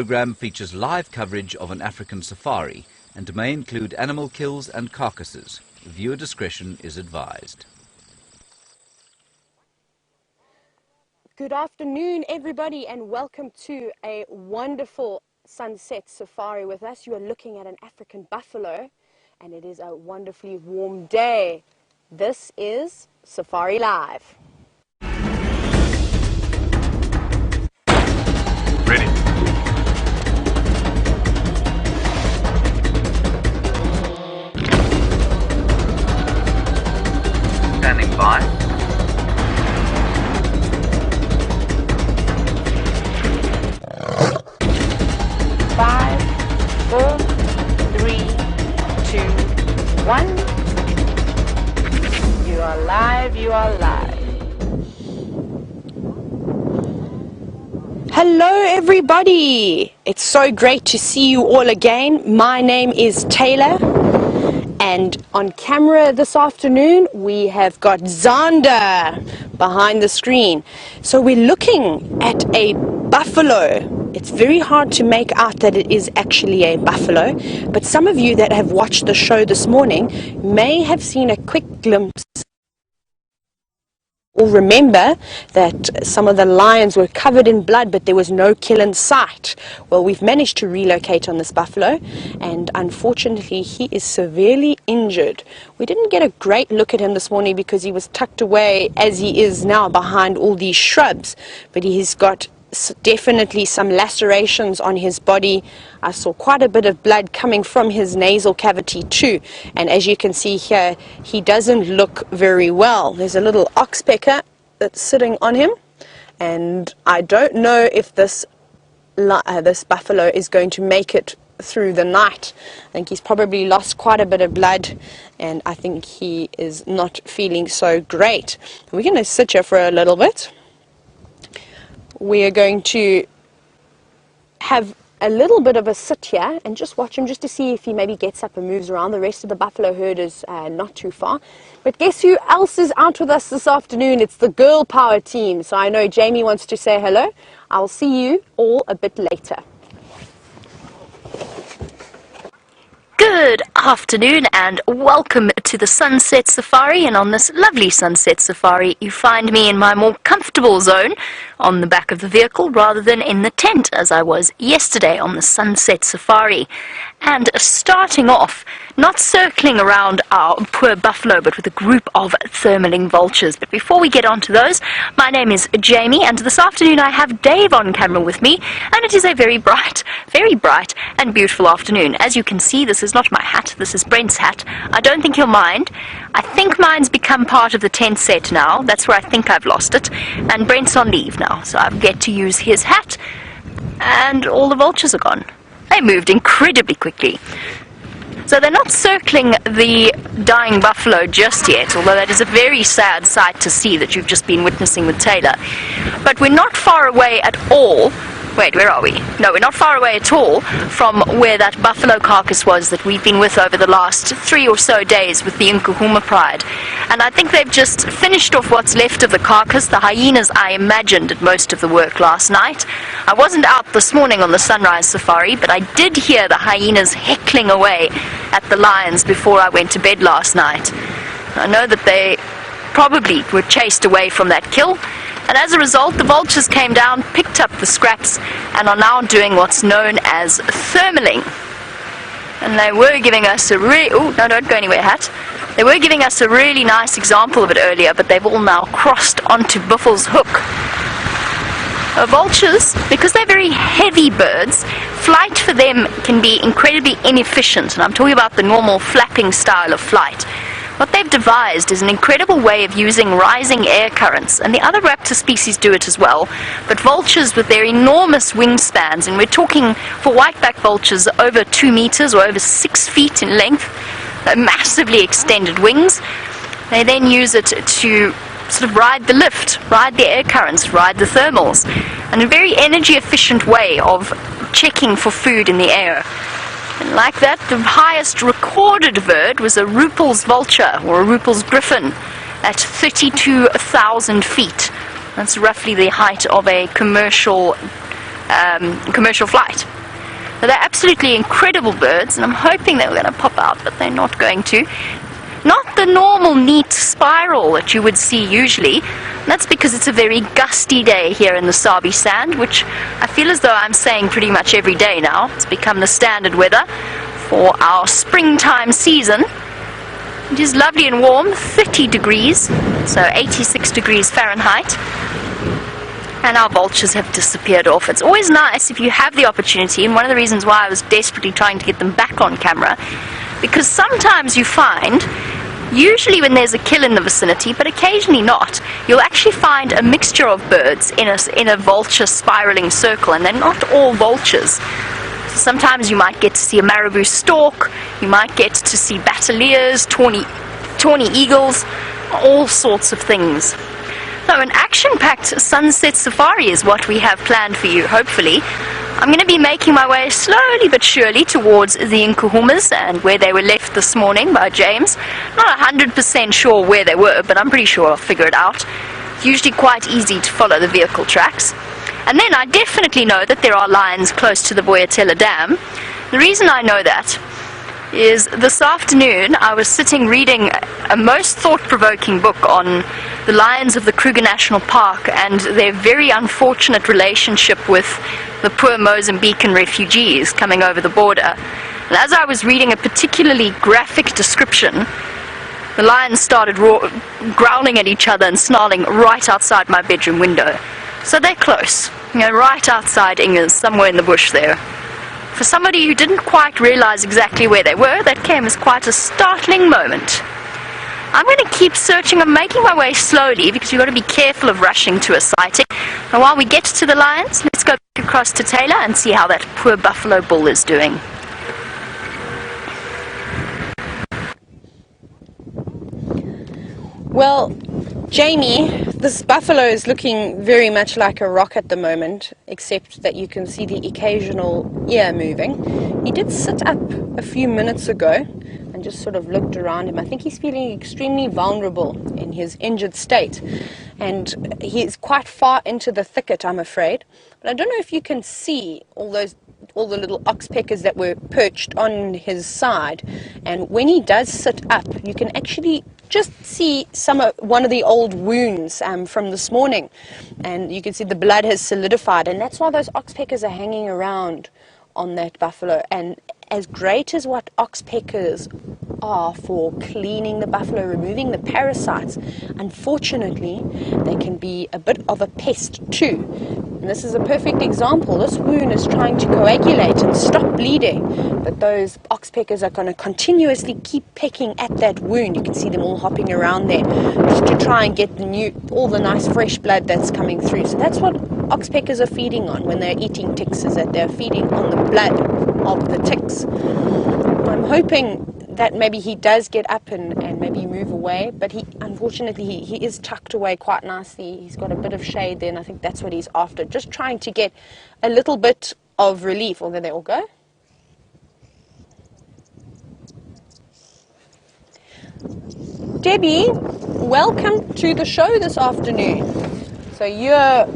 program features live coverage of an African safari and may include animal kills and carcasses. Viewer discretion is advised. Good afternoon, everybody, and welcome to a wonderful sunset safari with us. You are looking at an African buffalo, and it is a wonderfully warm day. This is Safari Live. Ready. Standing by. 5, 4, 3, 2, 1. You are live, you are live. Hello everybody! It's so great to see you all again. My name is Tayla, and on camera this afternoon we have got Zander behind the screen. So we're looking at a buffalo. It's very hard to make out that it is actually a buffalo, but some of you that have watched the show this morning may have seen a quick glimpse or remember that some of the lions were covered in blood, but there was no kill in sight. Well, we've managed to relocate on this buffalo, and unfortunately he is severely injured. We didn't get a great look at him this morning because he was tucked away, as he is now, behind all these shrubs, but he's got definitely some lacerations on his body. I saw quite a bit of blood coming from his nasal cavity too, and as you can see here, he doesn't look very well. There's a little oxpecker that's sitting on him, and I don't know if this buffalo is going to make it through the night. I think he's probably lost quite a bit of blood, and I think he is not feeling so great. We're going to sit here for a little bit. We are going to have a little bit of a sit here and just watch him, just to see if he maybe gets up and moves around. The rest of the buffalo herd is not too far. But guess who else is out with us this afternoon? It's the girl power team. So I know Jamie wants to say hello. I'll see you all a bit later. Good afternoon and welcome to the Sunset Safari, and on this lovely Sunset Safari you find me in my more comfortable zone on the back of the vehicle rather than in the tent as I was yesterday on the Sunset Safari. And starting off, not circling around our poor buffalo, but with a group of thermaling vultures. But before we get on to those, my name is Jamie, and this afternoon I have Dave on camera with me, and it is a very bright and beautiful afternoon. As you can see, this is not my hat, this is Brent's hat. I don't think he'll mind. I think mine's become part of the tent set now. That's where I think I've lost it. And Brent's on leave now, so I get to use his hat, and all the vultures are gone. They moved incredibly quickly. So they're not circling the dying buffalo just yet, although that is a very sad sight to see that you've just been witnessing with Tayla. But we're not far away at all. Wait, where are we? No, we're not far away at all from where that buffalo carcass was that we've been with over the last 3 or so days with the Nkuhuma Pride. And I think they've just finished off what's left of the carcass. The hyenas, I imagine, did most of the work last night. I wasn't out this morning on the sunrise safari, but I did hear the hyenas heckling away at the lions before I went to bed last night. I know that they probably were chased away from that kill. And as a result, the vultures came down, picked up the scraps, and are now doing what's known as thermaling. And they were giving us a don't go anywhere, hat. They were giving us a really nice example of it earlier, but they've all now crossed onto Buffel's hook. Vultures, because they're very heavy birds, flight for them can be incredibly inefficient, and I'm talking about the normal flapping style of flight. What they've devised is an incredible way of using rising air currents, and the other raptor species do it as well, but vultures with their enormous wingspans, and we're talking for whiteback vultures over 2 meters or over 6 feet in length, massively extended wings, they then use it to sort of ride the lift, ride the air currents, ride the thermals, and a very energy efficient way of checking for food in the air. And like that, the highest recorded bird was a Ruppel's vulture, or a Ruppel's griffin, at 32,000 feet. That's roughly the height of a commercial commercial flight. So they're absolutely incredible birds, and I'm hoping they're going to pop out, but they're not going to. Not the normal neat spiral that you would see usually. And that's because it's a very gusty day here in the Sabi Sand, which I feel as though I'm saying pretty much every day now. It's become the standard weather for our springtime season. It is lovely and warm, 30 degrees, so 86 degrees Fahrenheit. And our vultures have disappeared off. It's always nice if you have the opportunity, and one of the reasons why I was desperately trying to get them back on camera, because sometimes you find, usually when there's a kill in the vicinity, but occasionally not, you'll actually find a mixture of birds in a vulture spiraling circle, and they're not all vultures. So sometimes you might get to see a marabou stork, you might get to see bataliers, tawny eagles, all sorts of things. So an action-packed sunset safari is what we have planned for you, hopefully. I'm going to be making my way slowly but surely towards the Nkuhumas and where they were left this morning by James. Not 100% sure where they were, but I'm pretty sure I'll figure it out. It's usually quite easy to follow the vehicle tracks. And then I definitely know that there are lions close to the Boyatella Dam. The reason I know that is this afternoon I was sitting reading a most thought-provoking book on the lions of the Kruger National Park and their very unfortunate relationship with the poor Mozambican refugees coming over the border. And as I was reading a particularly graphic description, the lions started growling at each other and snarling right outside my bedroom window. So they're close, right outside Inga's, somewhere in the bush there. For somebody who didn't quite realize exactly where they were, that came as quite a startling moment. I'm going to keep searching. I'm making my way slowly because you've got to be careful of rushing to a sighting. And while we get to the lions, let's go back across to Tayla and see how that poor buffalo bull is doing. Well, Jamie, this buffalo is looking very much like a rock at the moment, except that you can see the occasional ear moving. He did sit up a few minutes ago and just sort of looked around him. I think he's feeling extremely vulnerable in his injured state, and he's quite far into the thicket, I'm afraid. But I don't know if you can see all the little oxpeckers that were perched on his side, and when he does sit up, you can actually just see one of the old wounds from this morning, and you can see the blood has solidified, and that's why those oxpeckers are hanging around on that buffalo. And as great as what oxpeckers are for cleaning the buffalo, removing the parasites, unfortunately they can be a bit of a pest too. And this is a perfect example. This wound is trying to coagulate and stop bleeding, but those oxpeckers are going to continuously keep pecking at that wound. You can see them all hopping around there just to try and get all the nice fresh blood that's coming through. So that's what oxpeckers are feeding on when they're eating ticks, is that they're feeding on the blood of the ticks. I'm hoping that maybe he does get up and maybe move away, but unfortunately he is tucked away quite nicely. He's got a bit of shade there, and I think that's what he's after, just trying to get a little bit of relief. Oh, there they all go. Debbie, welcome to the show this afternoon. So you're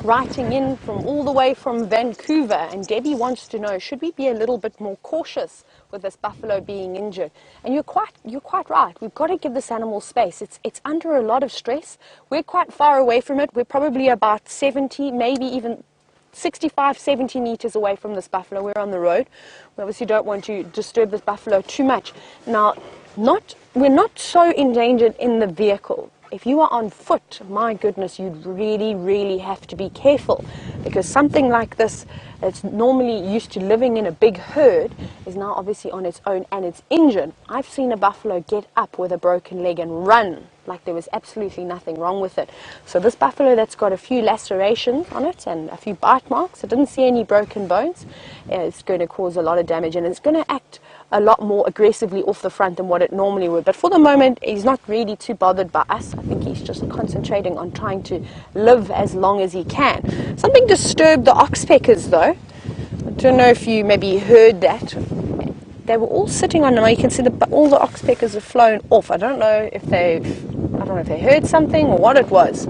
writing in from all the way from Vancouver, and Debbie wants to know, should we be a little bit more cautious with this buffalo being injured? And you're quite right. We've got to give this animal space. It's under a lot of stress. We're quite far away from it. We're probably about 70, maybe even 65, 70 meters away from this buffalo. We're on the road. We obviously don't want to disturb this buffalo too much. Now, we're not so endangered in the vehicle. If you are on foot, my goodness, you'd really, really have to be careful, because something like this that's normally used to living in a big herd is now obviously on its own and it's injured. I've seen a buffalo get up with a broken leg and run like there was absolutely nothing wrong with it. So this buffalo that's got a few lacerations on it and a few bite marks, I didn't see any broken bones, it's going to cause a lot of damage, and it's going to act a lot more aggressively off the front than what it normally would. But for the moment, he's not really too bothered by us. I think he's just concentrating on trying to live as long as he can. Something disturbed the oxpeckers though. I don't know if you maybe heard that. They were all sitting on them. You can see all the oxpeckers have flown off. I don't know if they heard something or what it was.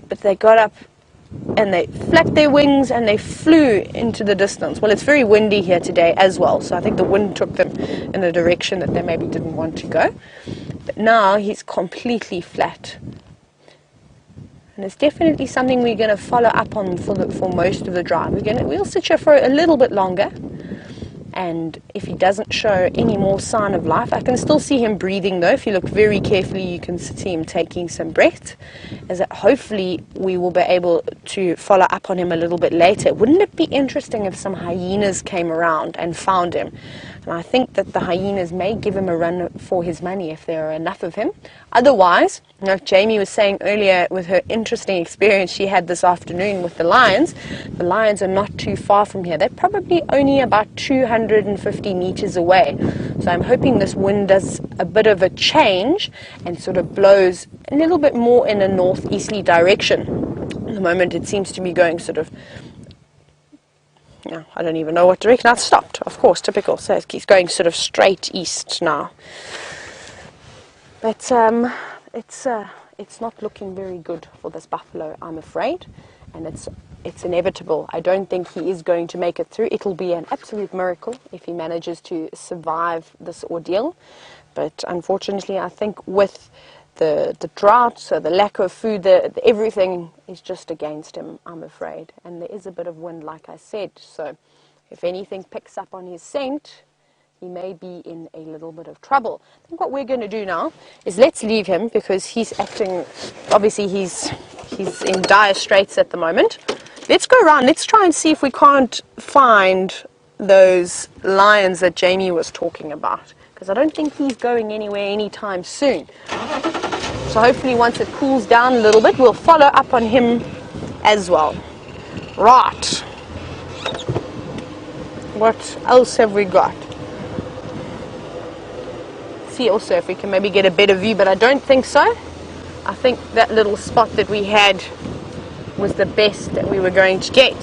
But they got up and they flapped their wings and they flew into the distance. Well, it's very windy here today as well, so I think the wind took them in a direction that they maybe didn't want to go. But now he's completely flat. And it's definitely something we're going to follow up on for most of the drive. We'll sit here for a little bit longer. And if he doesn't show any more sign of life, I can still see him breathing though. If you look very carefully, you can see him taking some breath. As that hopefully we will be able to follow up on him a little bit later. Wouldn't it be interesting if some hyenas came around and found him? And I think that the hyenas may give him a run for his money if there are enough of him. Otherwise, you know, Jamie was saying earlier with her interesting experience she had this afternoon with the lions are not too far from here. They're probably only about 250 meters away. So I'm hoping this wind does a bit of a change and sort of blows a little bit more in a northeasterly direction. At the moment it seems to be going sort of, I don't even know what direction. I've stopped, of course, typical. So it's going sort of straight east now. But it's not looking very good for this buffalo, I'm afraid. And it's inevitable. I don't think he is going to make it through. It'll be an absolute miracle if he manages to survive this ordeal. But unfortunately, I think with the drought, so the lack of food, everything is just against him, I'm afraid. And there is a bit of wind, like I said. So if anything picks up on his scent, he may be in a little bit of trouble. I think what we're going to do now is let's leave him because he's acting, obviously he's in dire straits at the moment. Let's go around, let's try and see if we can't find those lions that Jamie was talking about. Because I don't think he's going anywhere anytime soon. So hopefully once it cools down a little bit, we'll follow up on him as well. Right. What else have we got? See also if we can maybe get a better view, but I don't think so. I think that little spot that we had was the best that we were going to get.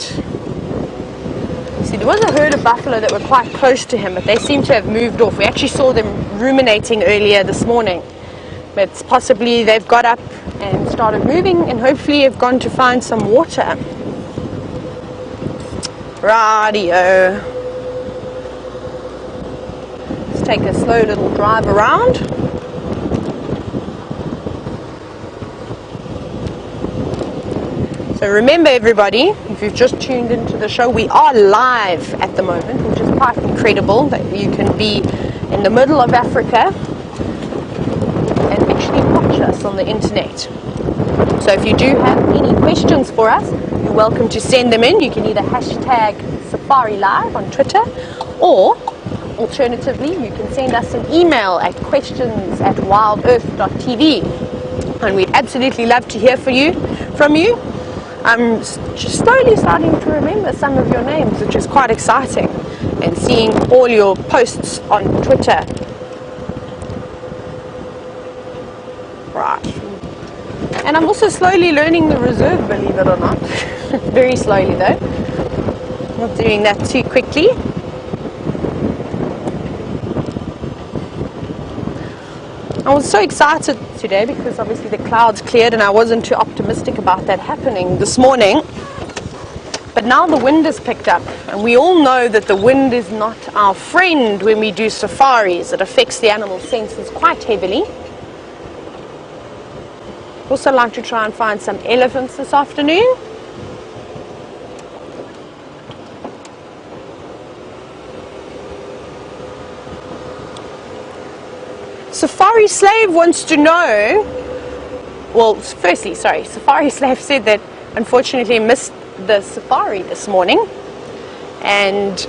See, there was a herd of buffalo that were quite close to him, but they seem to have moved off. We actually saw them ruminating earlier this morning. But possibly they've got up and started moving and hopefully have gone to find some water. Radio. Let's take a slow little drive around. So remember everybody, if you've just tuned into the show, we are live at the moment, which is quite incredible that you can be in the middle of Africa and actually watch us on the internet. So if you do have any questions for us, you're welcome to send them in. You can either hashtag Safari Live on Twitter, or alternatively you can send us an email at questions@wildearth.tv, and we'd absolutely love to hear from you. I'm just slowly starting to remember some of your names, which is quite exciting, and seeing all your posts on Twitter. Right. And I'm also slowly learning the reserve, believe it or not. Very slowly though. Not doing that too quickly. I was so excited today because obviously the clouds cleared and I wasn't too optimistic about that happening this morning. But now the wind has picked up, and we all know that the wind is not our friend when we do safaris. It affects the animal senses quite heavily. Also like to try and find some elephants this afternoon. Safari Slave wants to know, well, firstly, sorry, Safari Slave said that unfortunately missed the safari this morning, and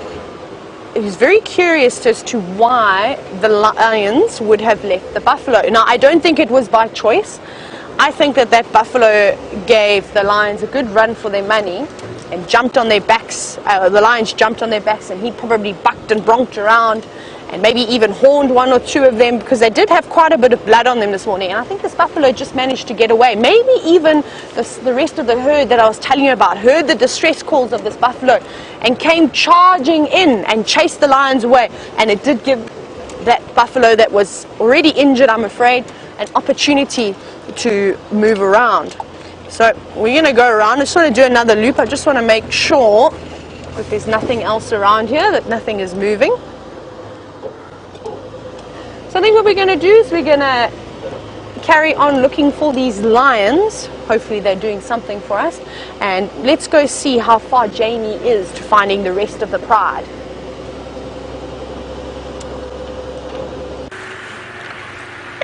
he was very curious as to why the lions would have left the buffalo. Now, I don't think it was by choice. I think that buffalo gave the lions a good run for their money and jumped on their backs. The lions jumped on their backs, and he probably bucked and bronked around and maybe even horned one or two of them, because they did have quite a bit of blood on them this morning. And I think this buffalo just managed to get away. Maybe even the rest of the herd that I was telling you about heard the distress calls of this buffalo and came charging in and chased the lions away. And it did give that buffalo that was already injured, I'm afraid, an opportunity to move around. So we're going to go around. I just want to do another loop. I just want to make sure that there's nothing else around here, that nothing is moving. So I think what we're going to do is we're going to carry on looking for these lions. Hopefully they're doing something for us. And let's go see how far Jamie is to finding the rest of the pride.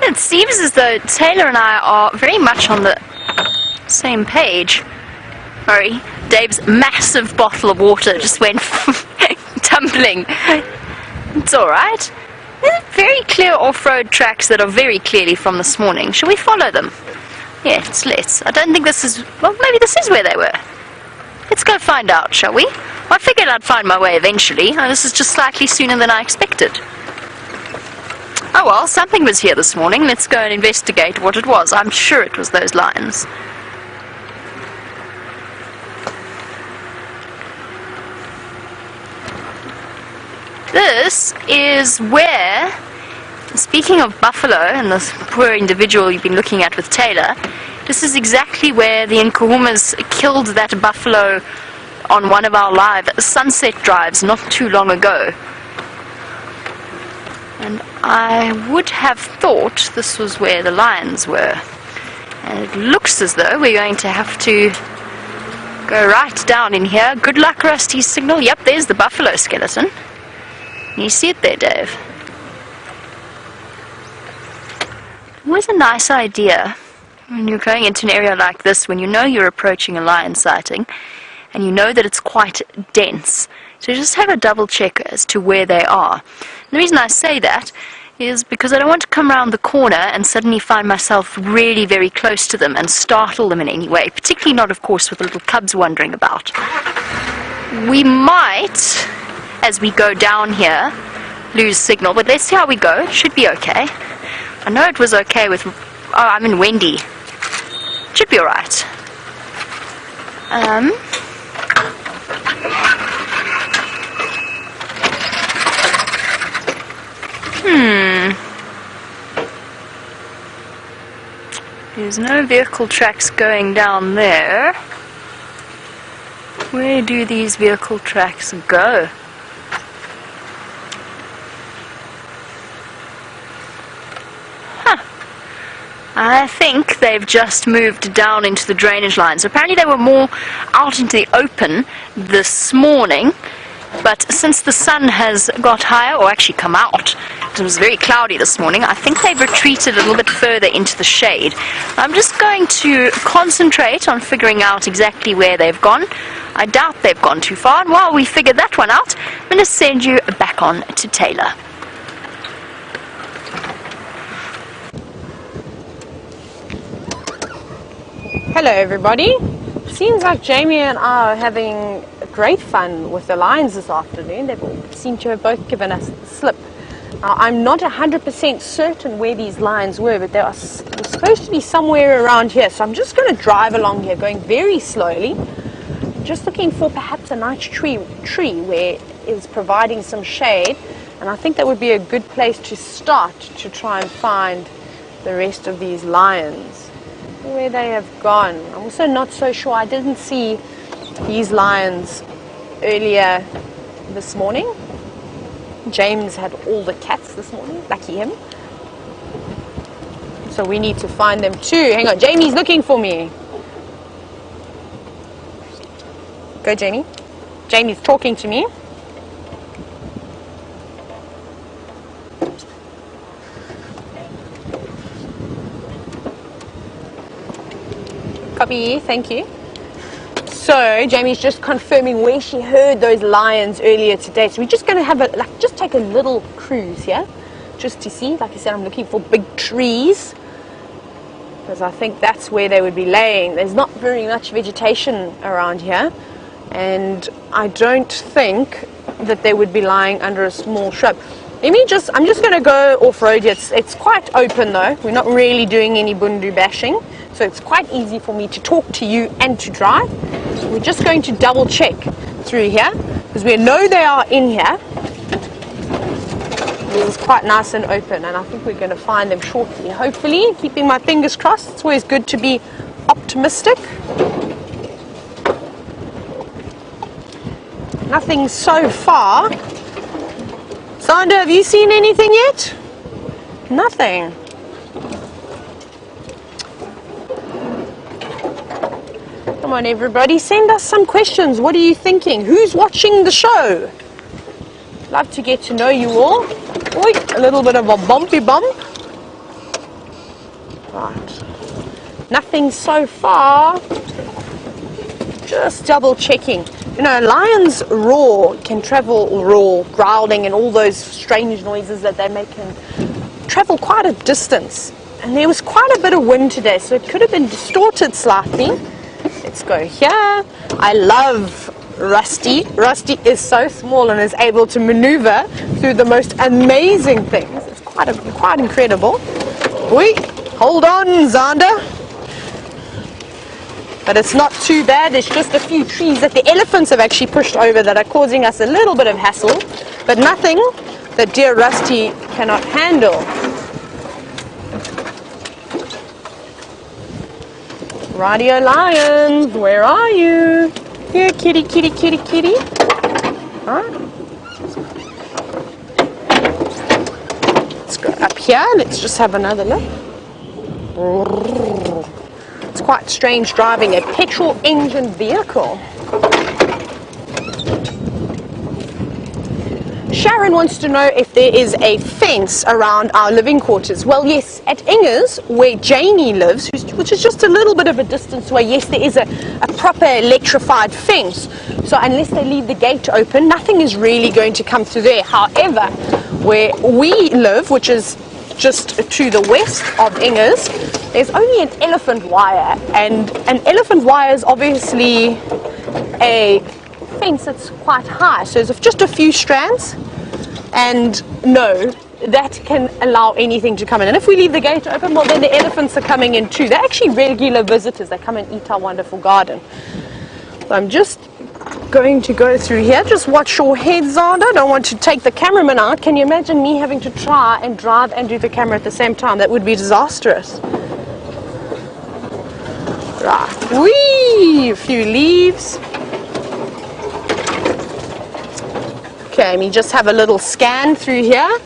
It seems as though Tayla and I are very much on the same page. Sorry, Dave's massive bottle of water just went tumbling. It's alright. There's very clear off-road tracks that are very clearly from this morning. Shall we follow them? Yes, let's. I don't think this is... Well, maybe this is where they were. Let's go find out, shall we? I figured I'd find my way eventually. This is just slightly sooner than I expected. Oh well, something was here this morning. Let's go and investigate what it was. I'm sure it was those lions. This is where, speaking of buffalo and this poor individual you've been looking at with Tayla, this is exactly where the Nkuhumas killed that buffalo on one of our live sunset drives not too long ago. And I would have thought this was where the lions were. And it looks as though we're going to have to go right down in here. Good luck, Rusty's signal. Yep, there's the buffalo skeleton. Can you see it there, Dave? Always a nice idea when you're going into an area like this, when you know you're approaching a lion sighting and you know that it's quite dense, so just have a double check as to where they are. And the reason I say that is because I don't want to come around the corner and suddenly find myself really very close to them and startle them in any way, particularly not, of course, with the little cubs wandering about. We might, as we go down here, lose signal, but let's see how we go. It should be okay. I know it was okay with... Oh, I'm in Wendy. It should be alright. There's no vehicle tracks going down there. Where do these vehicle tracks go? I think they've just moved down into the drainage lines. Apparently they were more out into the open this morning, but since the sun has got higher, or actually come out, it was very cloudy this morning, I think they've retreated a little bit further into the shade. I'm just going to concentrate on figuring out exactly where they've gone. I doubt they've gone too far, and while we figure that one out, I'm going to send you back on to Tayla. Hello everybody. Seems like Jamie and I are having great fun with the lions this afternoon. They seem to have both given us the slip. I'm not 100% certain where these lions were, but they're supposed to be somewhere around here. So I'm just going to drive along here, going very slowly, just looking for perhaps a nice tree where it is providing some shade. And I think that would be a good place to start to try and find the rest of these lions. Where they have gone. I'm also not so sure. I didn't see these lions earlier this morning. James had all the cats this morning. Lucky him. So we need to find them too. Hang on, Jamie's looking for me. Go, Jamie. Jamie's talking to me. Copy, thank you. So Jamie's just confirming where she heard those lions earlier today. So we're just going to have just take a little cruise here, just to see. Like I said, I'm looking for big trees because I think that's where they would be laying. There's not very much vegetation around here, and I don't think that they would be lying under a small shrub. I'm just going to go off-road. It's quite open though. We're not really doing any bundu bashing. So it's quite easy for me to talk to you and to drive. So we're just going to double check through here because we know they are in here. This is quite nice and open, and I think we're going to find them shortly. Hopefully, keeping my fingers crossed. It's always good to be optimistic. Nothing so far. Sandra, have you seen anything yet? Nothing. Come on, everybody, send us some questions. What are you thinking? Who's watching the show? Love to get to know you all. Oi, a little bit of a bumpy bump. Right. Nothing so far. Just double checking. You know, lions can travel growling and all those strange noises that they make, can travel quite a distance. And there was quite a bit of wind today, so it could have been distorted slightly. Let's go here. I love Rusty. Rusty is so small and is able to maneuver through the most amazing things. It's quite incredible. Wait, hold on, Zander. But it's not too bad. There's just a few trees that the elephants have actually pushed over that are causing us a little bit of hassle, but nothing that dear Rusty cannot handle. Radio lions, where are you? Here, kitty, kitty, kitty, kitty. Alright. Let's go up here. Let's just have another look. It's quite strange driving a petrol engine vehicle. Sharon wants to know if there is a fence around our living quarters. Well, yes, at Inga's, where Janie lives, which is just a little bit of a distance away, yes, there is a proper electrified fence. So unless they leave the gate open, nothing is really going to come through there. However, where we live, which is just to the west of Inga's, there's only an elephant wire, and an elephant wire is obviously a fence that's quite high, so there's just a few strands, and no, that can allow anything to come in. And if we leave the gate open, well, then the elephants are coming in too. They're actually regular visitors. They come and eat our wonderful garden. So I'm just going to go through here. Just watch your head, Zanda. I don't want to take the cameraman out. Can you imagine me having to try and drive and do the camera at the same time? That would be disastrous. Right, whee, a few leaves. Okay, let me just have a little scan through here.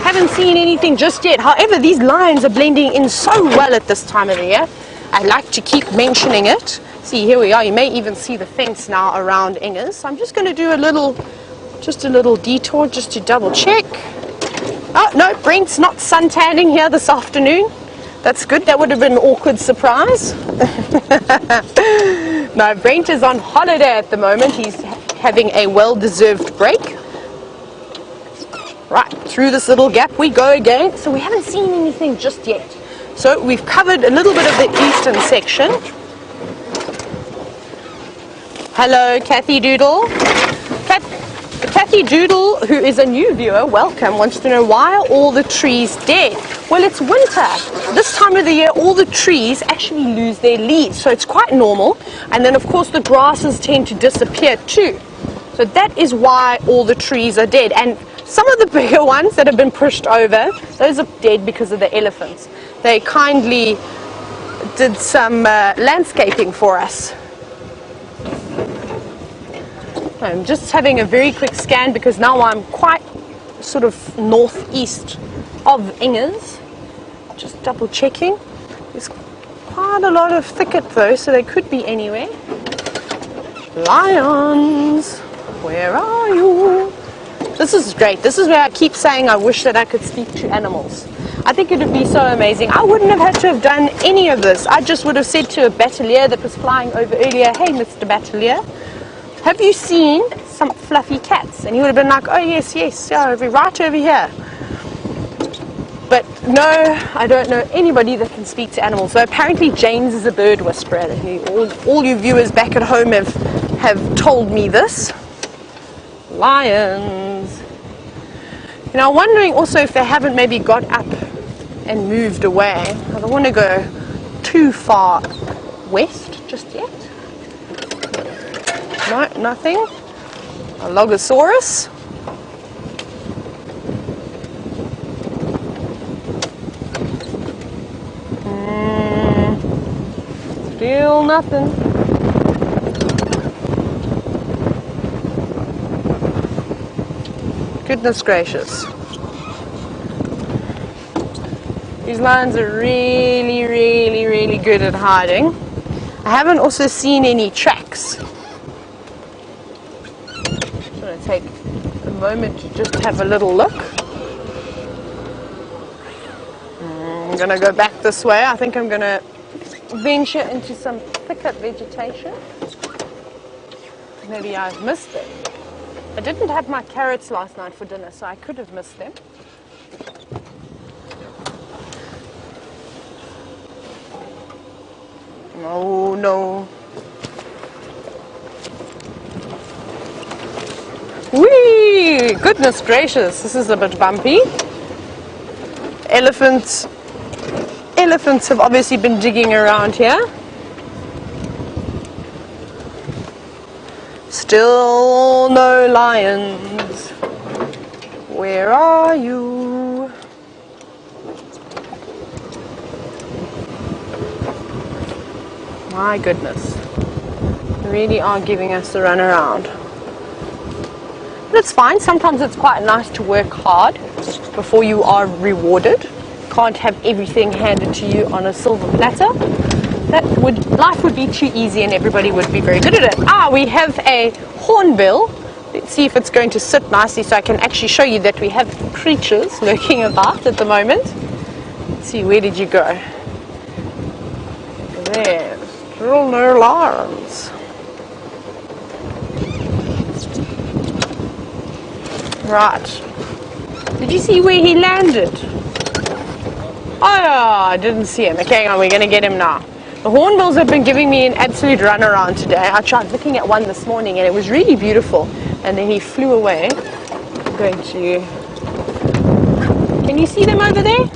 Haven't seen anything just yet. However, these lions are blending in so well at this time of the year. I like to keep mentioning it. See, here we are. You may even see the fence now around Inga's. So I'm just going to do just a little detour just to double check. Oh, no, Brent's not suntanning here this afternoon. That's good. That would have been an awkward surprise. No, Brent is on holiday at the moment. He's having a well-deserved break. Right, through this little gap we go again. So we haven't seen anything just yet. So we've covered a little bit of the eastern section. Hello, Kathy Doodle. Kathy Doodle, who is a new viewer, welcome, wants to know why are all the trees dead? Well, it's winter. This time of the year, all the trees actually lose their leaves, so it's quite normal. And then, of course, the grasses tend to disappear too. So that is why all the trees are dead. And some of the bigger ones that have been pushed over, those are dead because of the elephants. They kindly did some landscaping for us. I'm just having a very quick scan because now I'm quite sort of northeast of Inga's. Just double checking. There's quite a lot of thicket though, so they could be anywhere. Lions, where are you? This is great. This is where I keep saying I wish that I could speak to animals. I think it would be so amazing. I wouldn't have had to have done any of this. I just would have said to a battalier that was flying over earlier, hey, Mr. Battalier, have you seen some fluffy cats? And he would have been like, oh, yes, yeah, right over here. But no, I don't know anybody that can speak to animals. So apparently James is a bird whisperer. All you viewers back at home have told me this. Lions. You know, I'm wondering also if they haven't maybe got up and moved away. I don't want to go too far west just yet. No, nothing. A Logosaurus. Still nothing. Goodness gracious. These lions are really, really, really good at hiding. I haven't also seen any tracks. I'm going to take a moment to just have a little look. I'm going to go back this way. I think I'm going to venture into some thicker vegetation. Maybe I've missed them. I didn't have my carrots last night for dinner, so I could have missed them. Oh no. Whee! Goodness gracious, this is a bit bumpy. Elephants have obviously been digging around here. Still no lions. Where are you? My goodness. They really are giving us the run around. But it's fine. Sometimes it's quite nice to work hard before you are rewarded. Can't have everything handed to you on a silver platter. Life would be too easy and everybody would be very good at it. We have a hornbill. Let's see if it's going to sit nicely so I can actually show you that we have creatures lurking about at the moment. Let's see, where did you go? There. Still no lions. Right. Did you see where he landed? Oh, I didn't see him. Okay, hang on, we're going to get him now. The hornbills have been giving me an absolute run around today. I tried looking at one this morning and it was really beautiful. And then he flew away. I'm going to... Can you see them over there?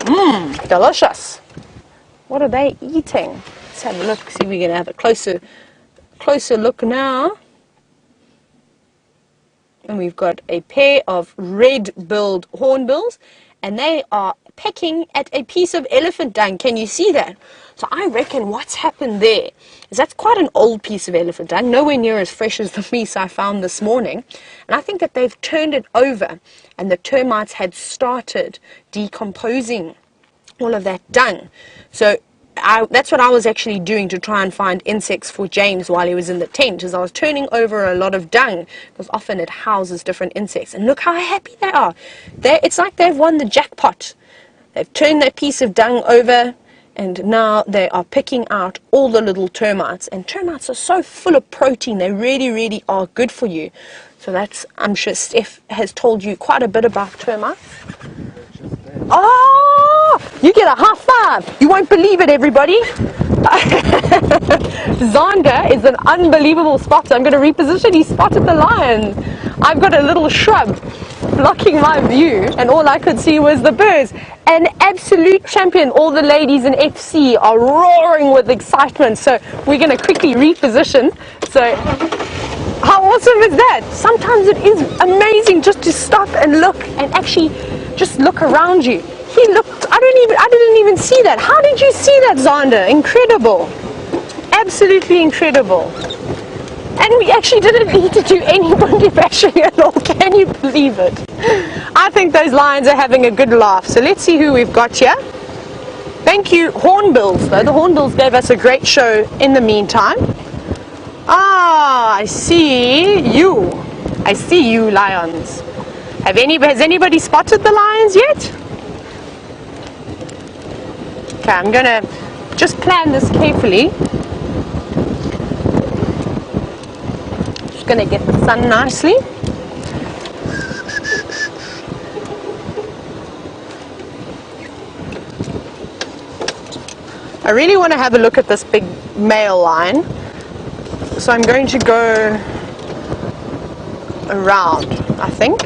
Mmm, delicious. What are they eating? Let's have a look. See, we're going to have a closer look now. And we've got a pair of red-billed hornbills, and they are pecking at a piece of elephant dung. Can you see that? So I reckon what's happened there is that's quite an old piece of elephant dung, nowhere near as fresh as the piece I found this morning. And I think that they've turned it over, and the termites had started decomposing all of that dung. So that's what I was actually doing to try and find insects for James while he was in the tent, is I was turning over a lot of dung, because often it houses different insects. And look how happy they are. It's like they've won the jackpot. They've turned that piece of dung over, and now they are picking out all the little termites. And termites are so full of protein. They really, really are good for you. So that's, I'm sure Steph has told you quite a bit about termites. Oh, you get a high five. You won't believe it, everybody. Zonda is an unbelievable spotter. I'm going to reposition. He spotted the lions. I've got a little shrub blocking my view, and all I could see was the birds. An absolute champion. All the ladies in FC are roaring with excitement. So we're going to quickly reposition. So how awesome is that? Sometimes it is amazing just to stop and look and actually just look around you. He looked, I didn't even see that. How did you see that, Zonda? Incredible. Absolutely incredible. And we actually didn't need to do any body bashing at all. Can you believe it? I think those lions are having a good laugh. So let's see who we've got here. Thank you, Hornbills, though. The Hornbills gave us a great show in the meantime. I see you. I see you, lions. Has anybody spotted the lions yet? Okay, I'm going to just plan this carefully. Just going to get the sun nicely. I really want to have a look at this big male lion. So I'm going to go around, I think.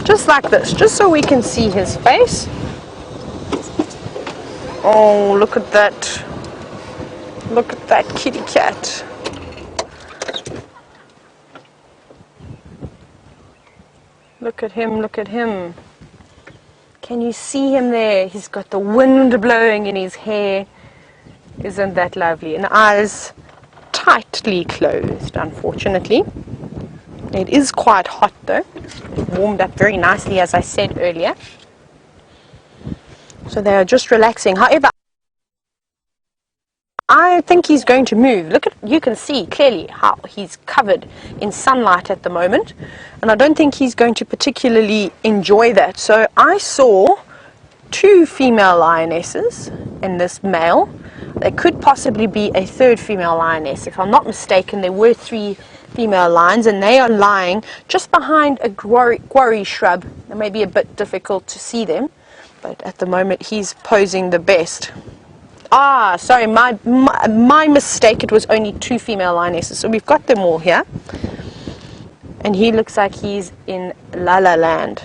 Just like this, just so we can see his face. Oh, look at that. Look at that kitty cat. Look at him, look at him. Can you see him there? He's got the wind blowing in his hair. Isn't that lovely? And eyes tightly closed, unfortunately. It is quite hot though. It warmed up very nicely, as I said earlier. So they are just relaxing. However, I think he's going to move. Look at, you can see clearly how he's covered in sunlight at the moment. And I don't think he's going to particularly enjoy that. So I saw 2 female lionesses in this male. There could possibly be a 3rd female lioness. If I'm not mistaken, there were 3 female lions, and they are lying just behind a guarri shrub. It may be a bit difficult to see them, but at the moment he's posing the best. Ah, sorry, my mistake. It was only 2 female lionesses. So we've got them all here. And he looks like he's in La La Land.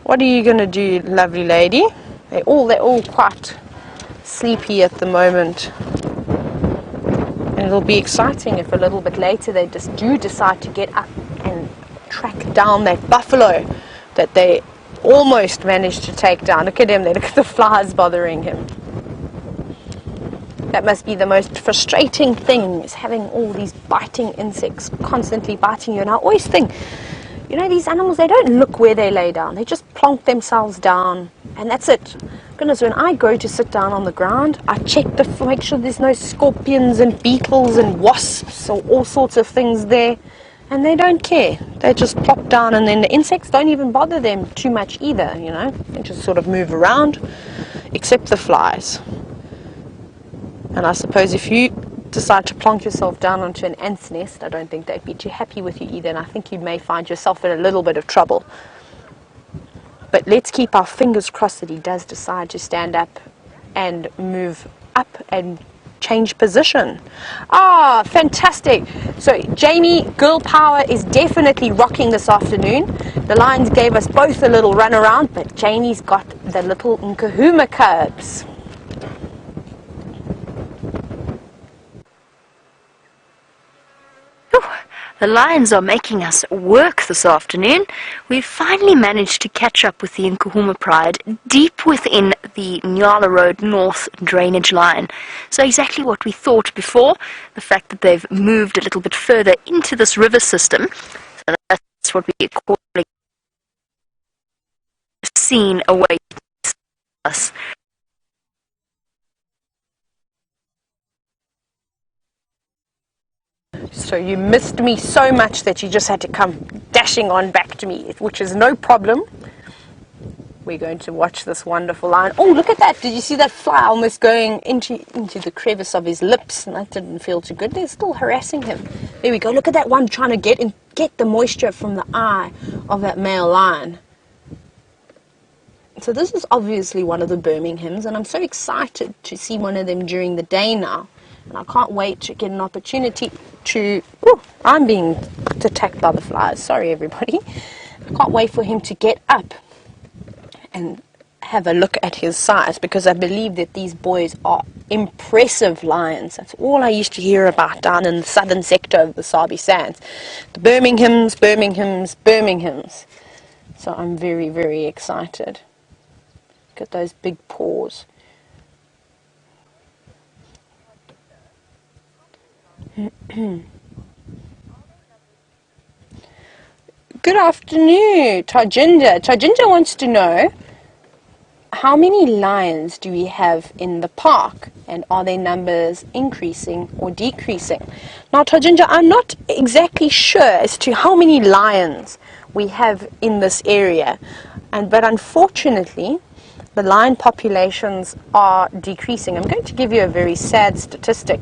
What are you going to do, lovely lady? They're all quite sleepy at the moment. And it'll be exciting if a little bit later they just do decide to get up and track down that buffalo that they almost managed to take down. Look at him there. Look at the flies bothering him. That must be the most frustrating thing, is having all these biting insects constantly biting you. And I always think, you know, these animals, they don't look where they lay down. They just plonk themselves down, and that's it. Goodness, when I go to sit down on the ground, I check make sure there's no scorpions and beetles and wasps or all sorts of things there. And they don't care. They just plop down, and then the insects don't even bother them too much either, you know. They just sort of move around, except the flies. And I suppose if you decide to plonk yourself down onto an ant's nest, I don't think they'd be too happy with you either, and I think you may find yourself in a little bit of trouble. But let's keep our fingers crossed that he does decide to stand up and move up and change position. Ah, fantastic. So Jamie, girl power is definitely rocking this afternoon. The lions gave us both a little run around, but Jamie's got the little Nkuhuma cubs. The lions are making us work this afternoon. We've finally managed to catch up with the Nkuhuma Pride deep within the Nyala Road North drainage line. So exactly what we thought before, the fact that they've moved a little bit further into this river system. So that's what we call a scene away from us. So you missed me so much that you just had to come dashing on back to me, which is no problem. We're going to watch this wonderful lion. Oh, look at that. Did you see that fly almost going into the crevice of his lips? And that didn't feel too good. They're still harassing him. There we go. Look at that one trying to get the moisture from the eye of that male lion. So this is obviously one of the Birminghams, and I'm so excited to see one of them during the day now. And I can't wait to get an opportunity to... Oh, I'm being attacked by the flies. Sorry, everybody. I can't wait for him to get up and have a look at his size, because I believe that these boys are impressive lions. That's all I used to hear about down in the southern sector of the Sabi Sands. The Birminghams. So I'm very, very excited. Look at those big paws. Good afternoon, Tajinda. Tajinda wants to know, how many lions do we have in the park, and are their numbers increasing or decreasing? Now, Tajinda, I'm not exactly sure as to how many lions we have in this area, but unfortunately the lion populations are decreasing. I'm going to give you a very sad statistic.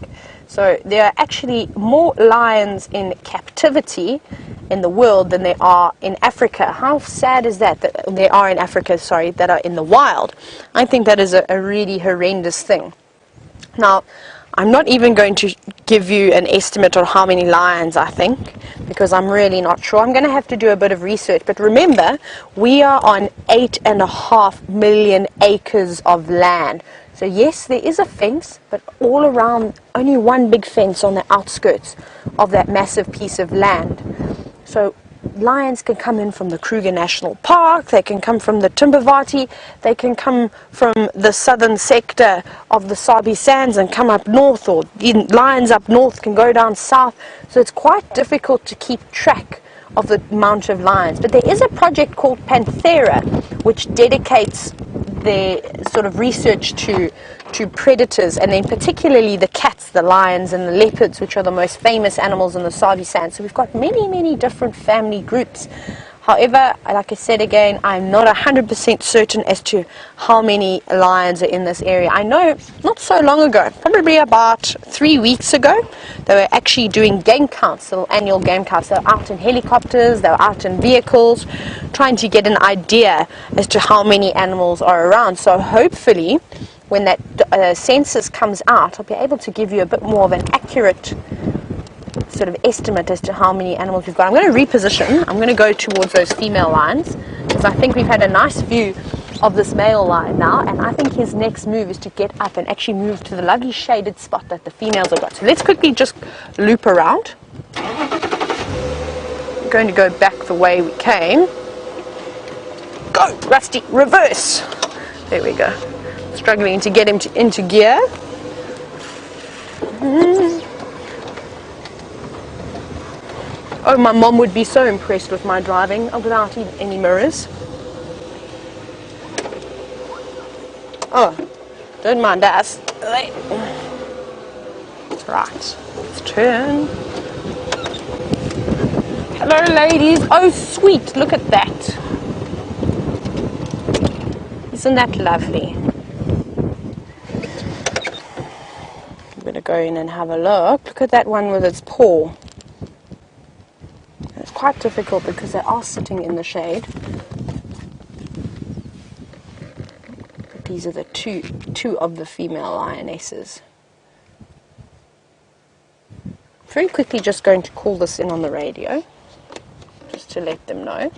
So there are actually more lions in captivity in the world than there are in Africa. How sad is that? That there are in Africa, sorry, that are in the wild. I think that is a really horrendous thing. Now, I'm not even going to give you an estimate on how many lions I think, because I'm really not sure. I'm going to have to do a bit of research. But remember, we are on 8.5 million acres of land. So yes, there is a fence, but all around, only one big fence on the outskirts of that massive piece of land. So lions can come in from the Kruger National Park, they can come from the Timbavati, they can come from the southern sector of the Sabi Sands and come up north, or lions up north can go down south. So it's quite difficult to keep track of the amount of lions. But there is a project called Panthera, which dedicates their sort of research to predators, and then particularly the cats, the lions and the leopards, which are the most famous animals in the Sabi Sands. So we've got many different family groups. However, like I said again, I'm not 100% certain as to how many lions are in this area. I know not so long ago, probably about 3 weeks ago, they were actually doing game counts, little annual game counts. They were out in helicopters, they were out in vehicles, trying to get an idea as to how many animals are around. So hopefully, when that census comes out, I'll be able to give you a bit more of an accurate sort of estimate as to how many animals we've got. I'm going to reposition. I'm going to go towards those female lions, because I think we've had a nice view of this male lion now, and I think his next move is to get up and actually move to the lovely shaded spot that the females have got. So let's quickly just loop around. I'm going to go back the way we came. Go, Rusty, reverse. There we go. Struggling to get him into gear. Oh, my mom would be so impressed with my driving without even any mirrors. Oh, don't mind us. Right, let's turn. Hello, ladies. Oh, sweet, look at that. Isn't that lovely? I'm going to go in and have a look. Look at that one with its paw. It's quite difficult because they are sitting in the shade. But these are the two of the female lionesses. Very quickly just going to call this in on the radio, just to let them know.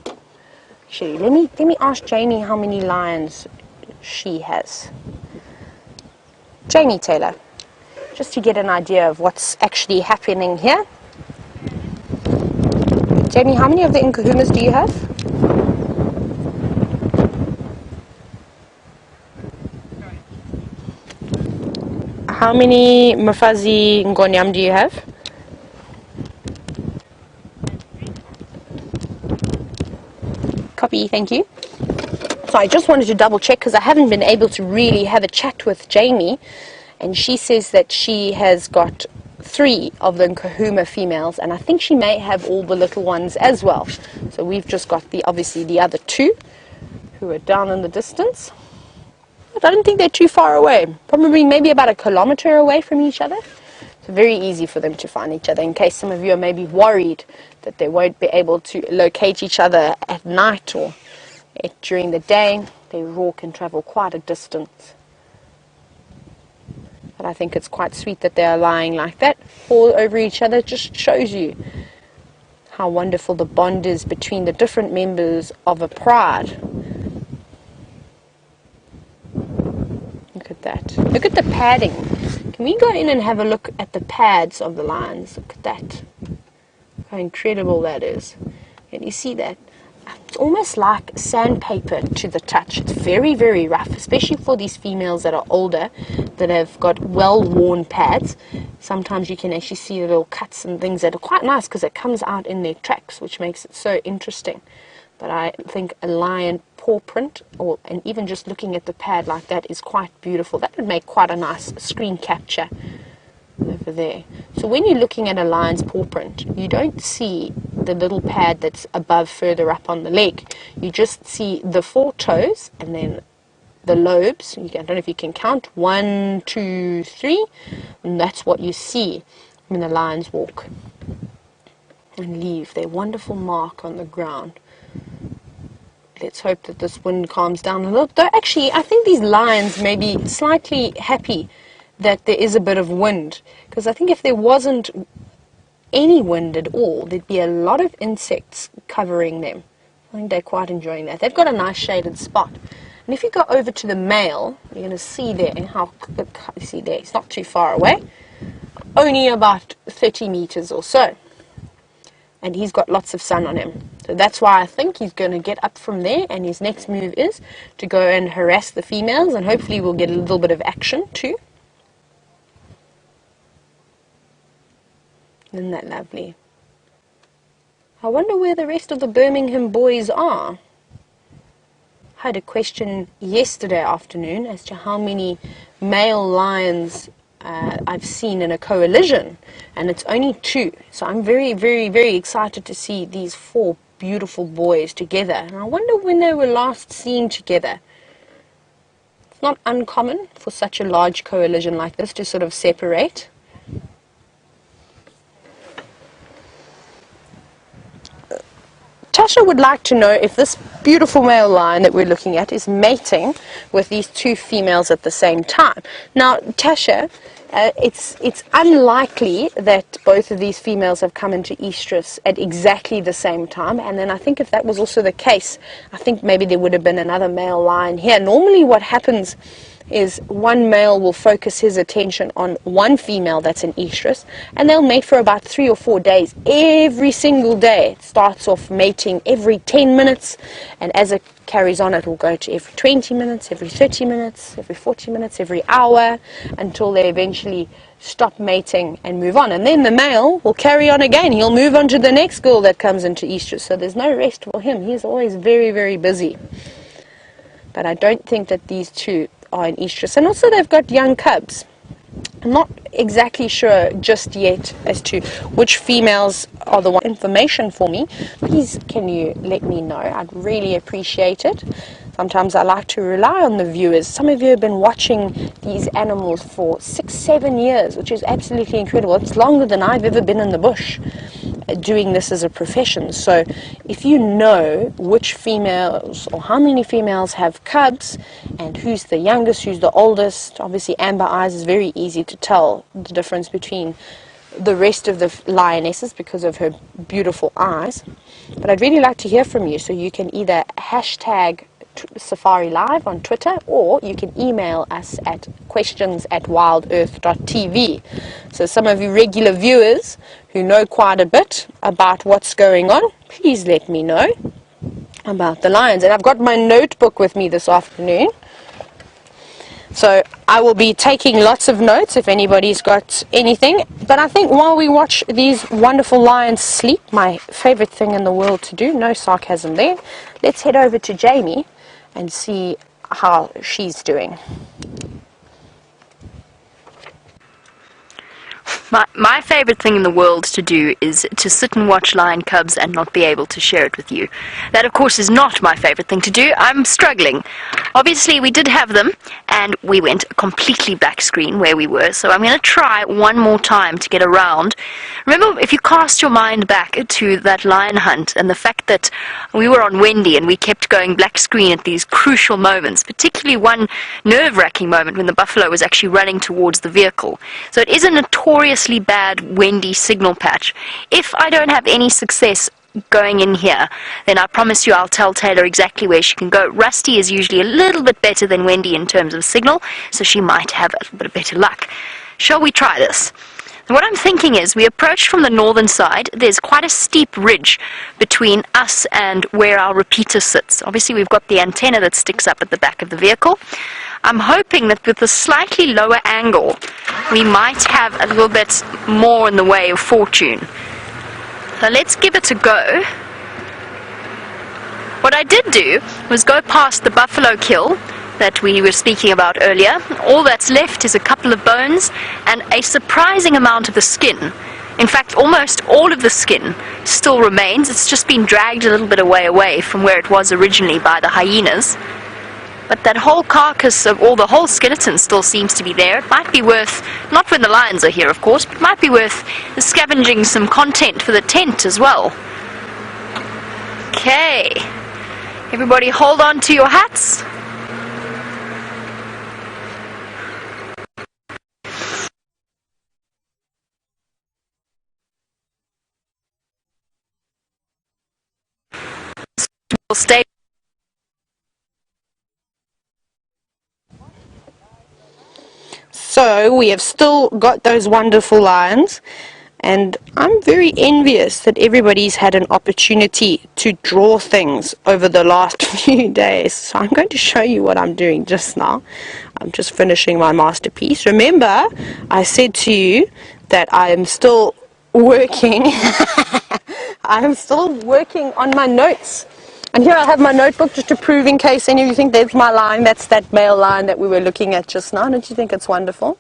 Actually, let me ask Jamie how many lions she has. Jamie Taylor, just to get an idea of what's actually happening here. Jamie, how many of the Nkuhumas do you have? How many Mafazi Ngonyam do you have? Copy, thank you. So I just wanted to double check because I haven't been able to really have a chat with Jamie, and she says that she has got 3 of the Nkuhuma females, and I think she may have all the little ones as well. So we've just got obviously the other 2 who are down in the distance. But I don't think they're too far away. Probably maybe about 1 kilometer away from each other. It's very easy for them to find each other, in case some of you are maybe worried that they won't be able to locate each other at night or during the day. They raw can travel quite a distance. But I think it's quite sweet that they are lying like that, all over each other. It just shows you how wonderful the bond is between the different members of a pride. Look at that. Look at the padding. Can we go in and have a look at the pads of the lions? Look at that. How incredible that is. Can you see that? It's almost like sandpaper to the touch. It's very rough, especially for these females that are older, that have got well-worn pads. Sometimes you can actually see little cuts and things that are quite nice because it comes out in their tracks, which makes it so interesting. But I think a lion paw print, and even just looking at the pad like that, is quite beautiful. That would make quite a nice screen capture over there. So when you're looking at a lion's paw print, you don't see the little pad that's above, further up on the leg. You just see the 4 toes and then the lobes. I don't know if you can count, 1, 2, 3, and that's what you see when the lions walk and leave their wonderful mark on the ground. Let's hope that this wind calms down a little. Though actually, I think these lions may be slightly happy that there is a bit of wind, because I think if there wasn't any wind at all, there'd be a lot of insects covering them. I think they're quite enjoying that. They've got a nice shaded spot. And if you go over to the male, you're going to see there how, you see there, it's not too far away, only about 30 meters or so. And he's got lots of sun on him. So that's why I think he's going to get up from there, and his next move is to go and harass the females, and hopefully we'll get a little bit of action too. Isn't that lovely? I wonder where the rest of the Birmingham boys are. I had a question yesterday afternoon as to how many male lions I've seen in a coalition, and it's only 2. So I'm very, very, very excited to see these 4 beautiful boys together. And I wonder when they were last seen together. It's not uncommon for such a large coalition like this to sort of separate. Tasha would like to know if this beautiful male lion that we're looking at is mating with these 2 females at the same time. Now, Tasha, it's unlikely that both of these females have come into estrus at exactly the same time, and then I think if that was also the case, I think maybe there would have been another male lion here. Normally what happens is one male will focus his attention on one female that's in estrus, and they'll mate for about 3 or 4 days. Every single day it starts off mating every 10 minutes, and as it carries on it will go to every 20 minutes, every 30 minutes, every 40 minutes, every hour, until they eventually stop mating and move on. And then the male will carry on again. He'll move on to the next girl that comes into estrus, so there's no rest for him. He's always very, very busy. But I don't think that these 2 are in estrus, and also they've got young cubs. I'm not exactly sure just yet as to which females are the one. Information for me, please can you let me know? I'd really appreciate it. Sometimes I like to rely on the viewers. Some of you have been watching these animals for 6-7 years, which is absolutely incredible. It's longer than I've ever been in the bush doing this as a profession. So if you know which females or how many females have cubs and who's the youngest, who's the oldest, obviously amber eyes is very easy to tell the difference between the rest of the lionesses because of her beautiful eyes. But I'd really like to hear from you, so you can either hashtag Safari Live on Twitter, or you can email us at questions@wildearth.tv. So some of you regular viewers who know quite a bit about what's going on, please let me know about the lions. And I've got my notebook with me this afternoon, so I will be taking lots of notes if anybody's got anything. But I think while we watch these wonderful lions sleep, my favorite thing in the world to do, no sarcasm there, let's head over to Jamie and see how she's doing. My favourite thing in the world to do is to sit and watch lion cubs and not be able to share it with you. That, of course, is not my favourite thing to do. I'm struggling. Obviously, we did have them, and we went completely back screen where we were, so I'm going to try one more time to get around. Remember, if you cast your mind back to that lion hunt and the fact that we were on Wendy and we kept going black screen at these crucial moments, particularly one nerve-wracking moment when the buffalo was actually running towards the vehicle. So it is a notorious bad Wendy signal patch. If I don't have any success going in here, then I promise you I'll tell Tayla exactly where she can go. Rusty is usually a little bit better than Wendy in terms of signal, so she might have a little bit of better luck. Shall we try this? What I'm thinking is we approach from the northern side. There's quite a steep ridge between us and where our repeater sits. Obviously we've got the antenna that sticks up at the back of the vehicle. I'm hoping that with a slightly lower angle we might have a little bit more in the way of fortune. So let's give it a go. What I did do was go past the buffalo kill that we were speaking about earlier. All that's left is a couple of bones and a surprising amount of the skin. In fact, almost all of the skin still remains. It's just been dragged a little bit away from where it was originally by the hyenas. But that whole carcass or the whole skeleton still seems to be there. It might be worth, not when the lions are here of course, but it might be worth scavenging some content for the tent as well. Okay, everybody hold on to your hats. We'll stay. So we have still got those wonderful lions. And I'm very envious that everybody's had an opportunity to draw things over the last few days. So I'm going to show you what I'm doing just now. I'm just finishing my masterpiece. Remember, I said to you that I am still working. I am still working on my notes. And here I have my notebook just to prove, in case any of you think there's my line. That's that male line that we were looking at just now. Don't you think it's wonderful?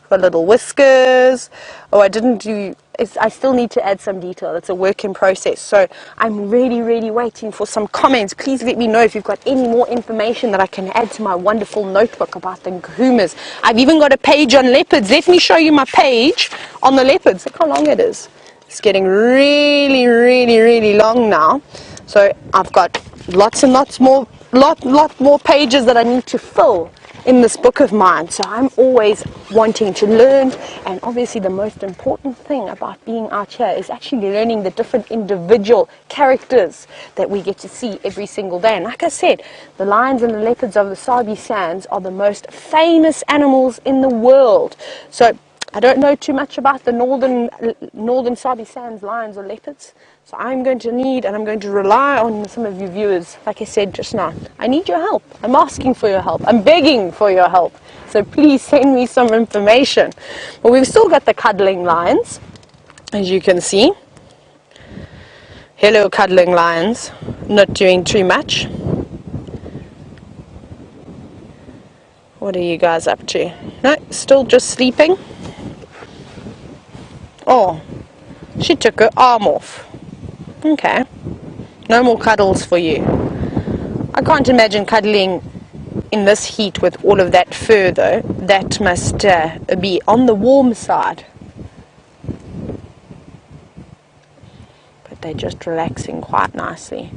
Got little whiskers. Oh, I still need to add some detail. It's a work in process. So I'm really waiting for some comments. Please let me know if you've got any more information that I can add to my wonderful notebook about the Nkuhumas. I've even got a page on leopards. Let me show you my page on the leopards. Look how long it is. It's getting really long now. So I've got lots and lots more, lot more pages that I need to fill in this book of mine. So I'm always wanting to learn, and obviously the most important thing about being out here is actually learning the different individual characters that we get to see every single day. And like I said, the lions and the leopards of the Sabi Sands are the most famous animals in the world. So I don't know too much about the northern Sabi Sands lions or leopards. So I'm going to need, and I'm going to rely on some of you viewers, like I said just now. I need your help. I'm asking for your help. I'm begging for your help. So please send me some information. But we've still got the cuddling lions, as you can see. Hello, cuddling lions. Not doing too much. What are you guys up to? No, still just sleeping. Oh, she took her arm off. Okay, no more cuddles for you. I can't imagine cuddling in this heat with all of that fur though. That must be on the warm side. But they're just relaxing quite nicely.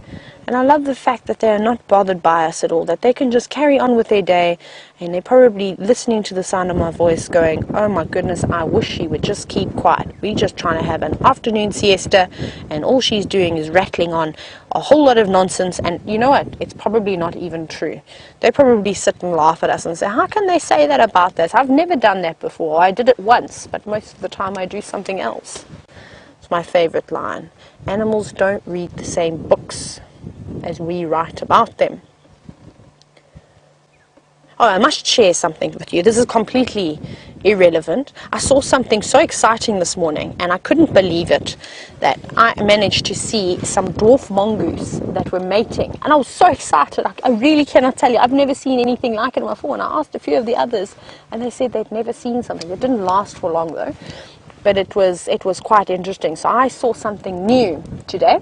And I love the fact that they are not bothered by us at all, that they can just carry on with their day, and they're probably listening to the sound of my voice going, oh my goodness, I wish she would just keep quiet. We're just trying to have an afternoon siesta, and all she's doing is rattling on a whole lot of nonsense. And you know what? It's probably not even true. They probably sit and laugh at us and say, how can they say that about this? I've never done that before. I did it once, but most of the time I do something else. It's my favorite line. Animals don't read the same books as we write about them. Oh, I must share something with you. This is completely irrelevant. I saw something so exciting this morning, and I couldn't believe it, that I managed to see some dwarf mongoose that were mating. And I was so excited. I really cannot tell you. I've never seen anything like it before. And I asked a few of the others, and they said they'd never seen something. It didn't last for long, though. But it was quite interesting. So I saw something new today.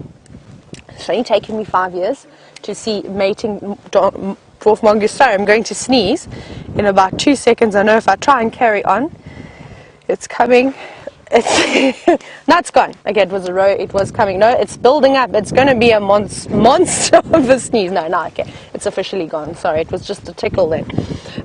It's only taken me 5 years to see mating dwarf mongoose. Sorry, I'm going to sneeze in about 2 seconds. I know if I try and carry on, it's coming. No, it's gone. Okay, it was a row. It was coming. No, it's building up. It's going to be a monster of a sneeze. No, okay. It's officially gone. Sorry, it was just a tickle then.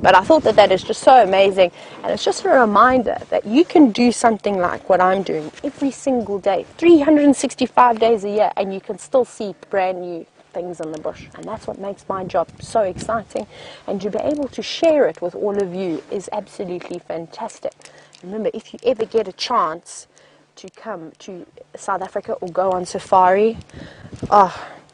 But I thought that is just so amazing. And it's just a reminder that you can do something like what I'm doing every single day, 365 days a year, and you can still see brand new things in the bush. And that's what makes my job so exciting. And to be able to share it with all of you is absolutely fantastic. Remember, if you ever get a chance to come to South Africa or go on safari,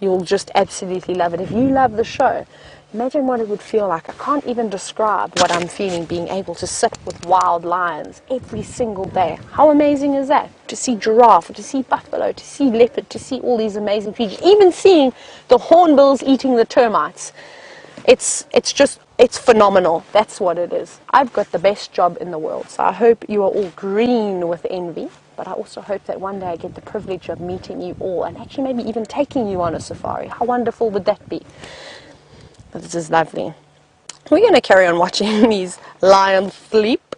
you'll just absolutely love it. If you love the show, imagine what it would feel like. I can't even describe what I'm feeling, being able to sit with wild lions every single day. How amazing is that? To see giraffe, to see buffalo, to see leopard, to see all these amazing creatures, even seeing the hornbills eating the termites. It's phenomenal. That's what it is. I've got the best job in the world. So I hope you are all green with envy. But I also hope that one day I get the privilege of meeting you all and actually maybe even taking you on a safari. How wonderful would that be? But this is lovely. We're going to carry on watching these lions sleep.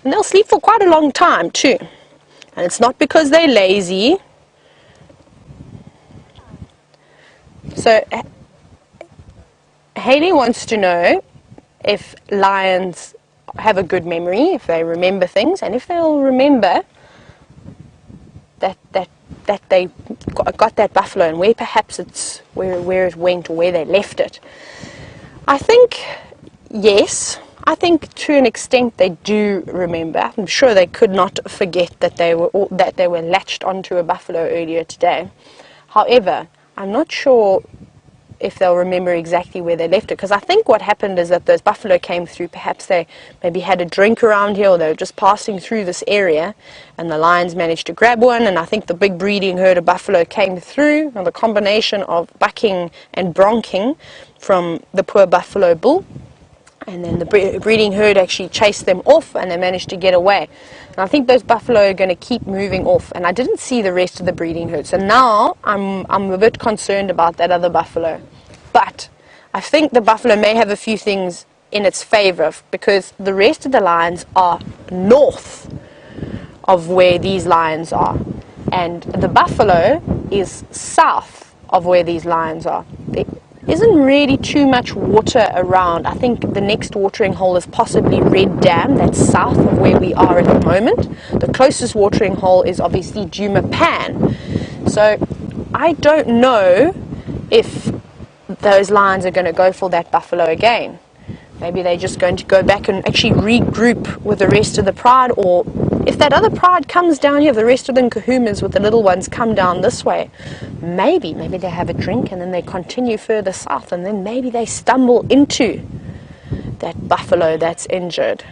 And they'll sleep for quite a long time too. And it's not because they're lazy. So Haley wants to know if lions have a good memory, if they remember things, and if they'll remember that they got that buffalo and where perhaps it's where it went or where they left it. I think yes. I think to an extent they do remember. I'm sure they could not forget that they were latched onto a buffalo earlier today. However, I'm not sure if they'll remember exactly where they left it, because I think what happened is that those buffalo came through, perhaps they maybe had a drink around here, or they were just passing through this area, and the lions managed to grab one, and I think the big breeding herd of buffalo came through, and the combination of bucking and bronking from the poor buffalo bull, and then the breeding herd actually chased them off, and they managed to get away. And I think those buffalo are going to keep moving off, and I didn't see the rest of the breeding herd. So now I'm a bit concerned about that other buffalo. But I think the buffalo may have a few things in its favor, because the rest of the lions are north of where these lions are, and the buffalo is south of where these lions are. There isn't really too much water around. I think the next watering hole is possibly Red Dam, that's south of where we are at the moment. The closest watering hole is obviously Djuma Pan. So I don't know if those lions are going to go for that buffalo again. Maybe they're just going to go back and actually regroup with the rest of the pride, or if that other pride comes down here, the rest of the Nkuhumas with the little ones come down this way, maybe they have a drink and then they continue further south, and then maybe they stumble into that buffalo that's injured.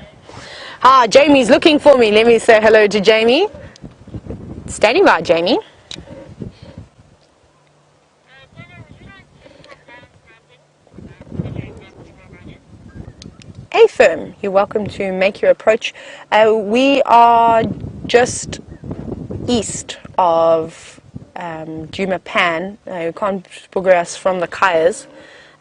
Jamie's looking for me. Let me say hello to Jamie. Standing by, Jamie. Firm, you're welcome to make your approach. We are just east of Djuma Pan. You can't progress from the Kayas.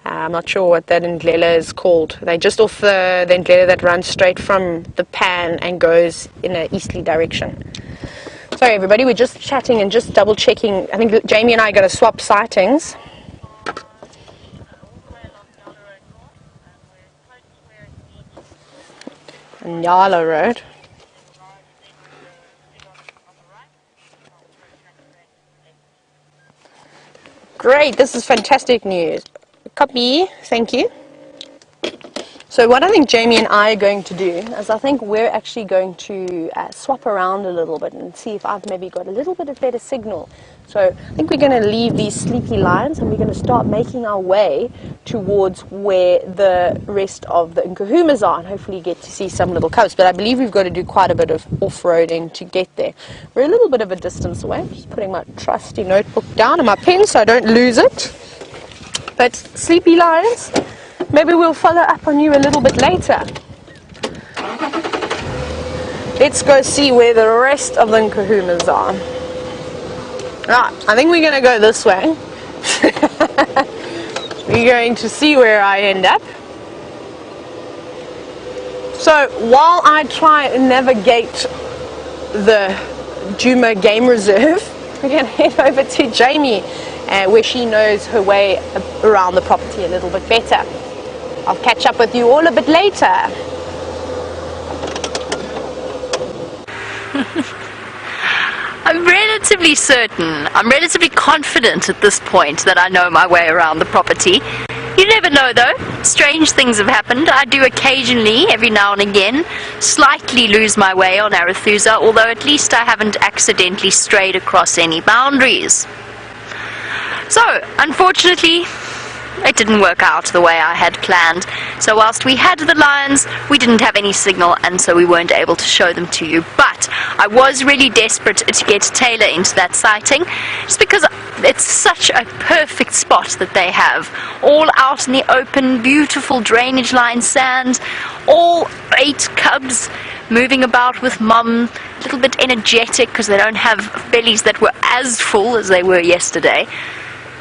I'm not sure what that ndlela is called. They're just off the ndlela that runs straight from the Pan and goes in an easterly direction. Sorry everybody, we're just chatting and just double checking. I think Jamie and I are going to swap sightings. Nyala Road. Great, this is fantastic news. Copy, thank you. So what I think Jamie and I are going to do is I think we're actually going to swap around a little bit and see if I've maybe got a little bit of better signal. So I think we're going to leave these sleepy lions and we're going to start making our way towards where the rest of the Nkuhumas are, and hopefully get to see some little cubs. But I believe we've got to do quite a bit of off-roading to get there. We're a little bit of a distance away. I'm just putting my trusty notebook down and my pen so I don't lose it. But sleepy lions, maybe we'll follow up on you a little bit later. Let's go see where the rest of the Nkuhumas are. Right, I think we're going to go this way. We're going to see where I end up. So while I try and navigate the Djuma Game Reserve, we're going to head over to Jamie, where she knows her way around the property a little bit better. I'll catch up with you all a bit later. I'm relatively confident at this point that I know my way around the property. You never know though, strange things have happened. I do occasionally, every now and again, slightly lose my way on Arathusa, although at least I haven't accidentally strayed across any boundaries. So, unfortunately, it didn't work out the way I had planned. So whilst we had the lions, we didn't have any signal, and so we weren't able to show them to you. But I was really desperate to get Tayla into that sighting, just because it's such a perfect spot that they have. All out in the open, beautiful drainage line sand, all 8 cubs moving about with mum, a little bit energetic because they don't have bellies that were as full as they were yesterday.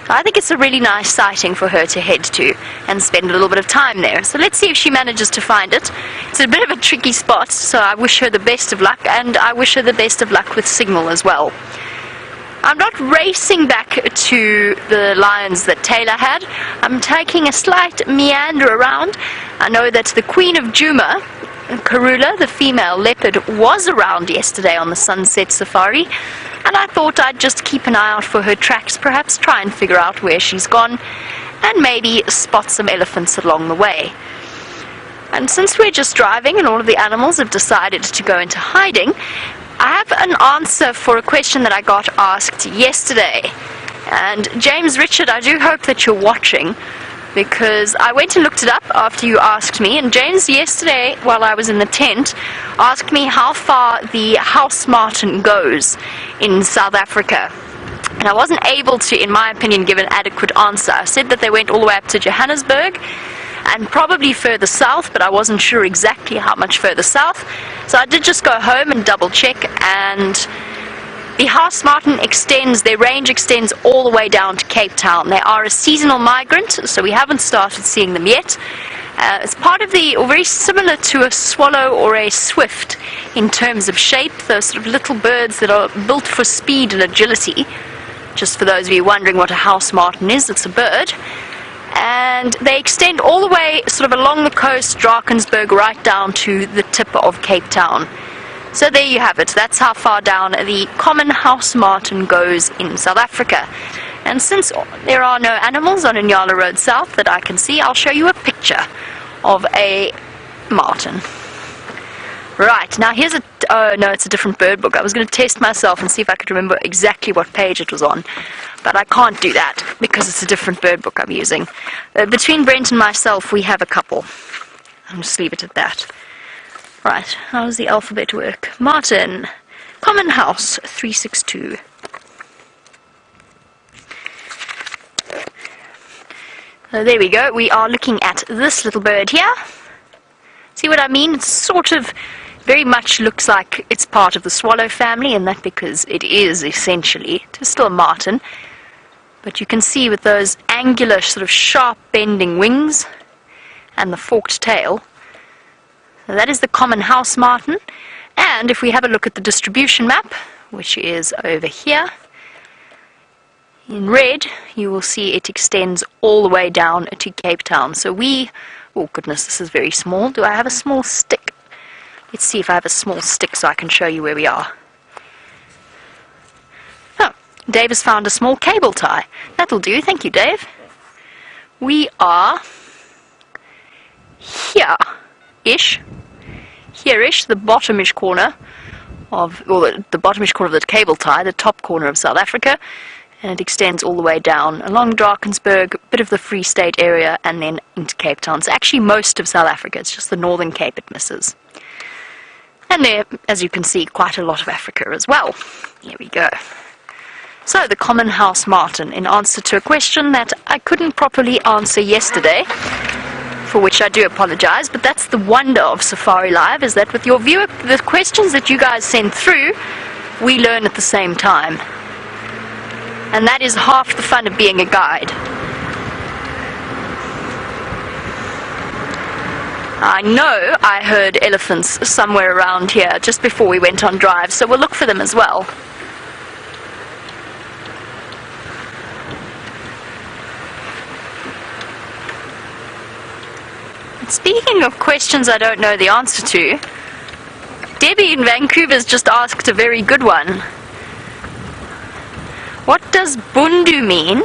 I think it's a really nice sighting for her to head to and spend a little bit of time there. So let's see if she manages to find it. It's a bit of a tricky spot, so I wish her the best of luck, and I wish her the best of luck with signal as well. I'm not racing back to the lions that Tayla had. I'm taking a slight meander around. I know that the Queen of Djuma, Karula, the female leopard, was around yesterday on the sunset safari, and I thought I'd just keep an eye out for her tracks, perhaps try and figure out where she's gone, and maybe spot some elephants along the way. And since we're just driving and all of the animals have decided to go into hiding, I have an answer for a question that I got asked yesterday. And James Richard, I do hope that you're watching, because I went and looked it up after you asked me, and James yesterday, while I was in the tent, asked me how far the house martin goes in South Africa. And I wasn't able to, in my opinion, give an adequate answer. I said that they went all the way up to Johannesburg and probably further south, but I wasn't sure exactly how much further south. So I did just go home and double check, and the house martin extends, their range extends all the way down to Cape Town. They are a seasonal migrant, so we haven't started seeing them yet. It's part of the, or very similar to a swallow or a swift in terms of shape, those sort of little birds that are built for speed and agility. Just for those of you wondering what a house martin is, it's a bird. And they extend all the way sort of along the coast, Drakensberg, right down to the tip of Cape Town. So there you have it. That's how far down the common house martin goes in South Africa. And since there are no animals on Inyala Road South that I can see, I'll show you a picture of a martin. Right, now here's a, oh no, it's a different bird book. I was going to test myself and see if I could remember exactly what page it was on, but I can't do that because it's a different bird book I'm using. Between Brent and myself, we have a couple. I'll just leave it at that. Right, how does the alphabet work? Martin, common house, 362. So there we go, we are looking at this little bird here. See what I mean? It's sort of very much looks like it's part of the swallow family, and that because it is essentially, it's still a martin. But you can see with those angular, sort of sharp bending wings and the forked tail, so that is the common house martin. And if we have a look at the distribution map, which is over here, in red, you will see it extends all the way down to Cape Town. So oh goodness, this is very small. Do I have a small stick? Let's see if I have a small stick so I can show you where we are. Oh, Dave has found a small cable tie. That'll do. Thank you, Dave. We are here-ish. Here-ish, the bottomish corner of, or the bottomish corner of the cable tie, the top corner of South Africa. And it extends all the way down along Drakensberg, a bit of the Free State area, and then into Cape Town. It's actually most of South Africa. It's just the Northern Cape it misses. And there, as you can see, quite a lot of Africa as well. Here we go. So, the common house martin, in answer to a question that I couldn't properly answer yesterday, for which I do apologize, but that's the wonder of Safari Live, is that with your viewer, the questions that you guys send through, we learn at the same time. And that is half the fun of being a guide. I know I heard elephants somewhere around here just before we went on drive, so we'll look for them as well. And speaking of questions I don't know the answer to, Debbie in Vancouver's just asked a very good one. What does bundu mean,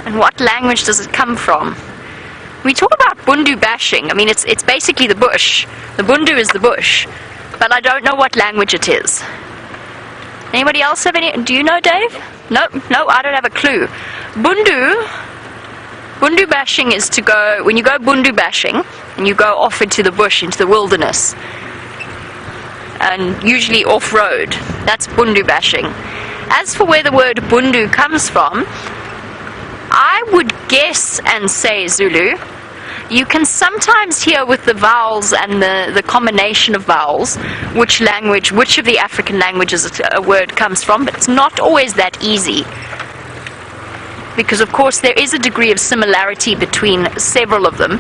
and what language does it come from? We talk about bundu bashing. I mean, it's basically the bush. The bundu is the bush, but I don't know what language it is. Anybody else have any? Do you know, Dave? No, I don't have a clue. Bundu bashing is to go, when you go bundu bashing, and you go off into the bush, into the wilderness, and usually off-road. That's bundu bashing. As for where the word bundu comes from, I would guess and say Zulu. You can sometimes hear with the vowels and the combination of vowels which of the African languages a word comes from, but it's not always that easy. Because of course there is a degree of similarity between several of them,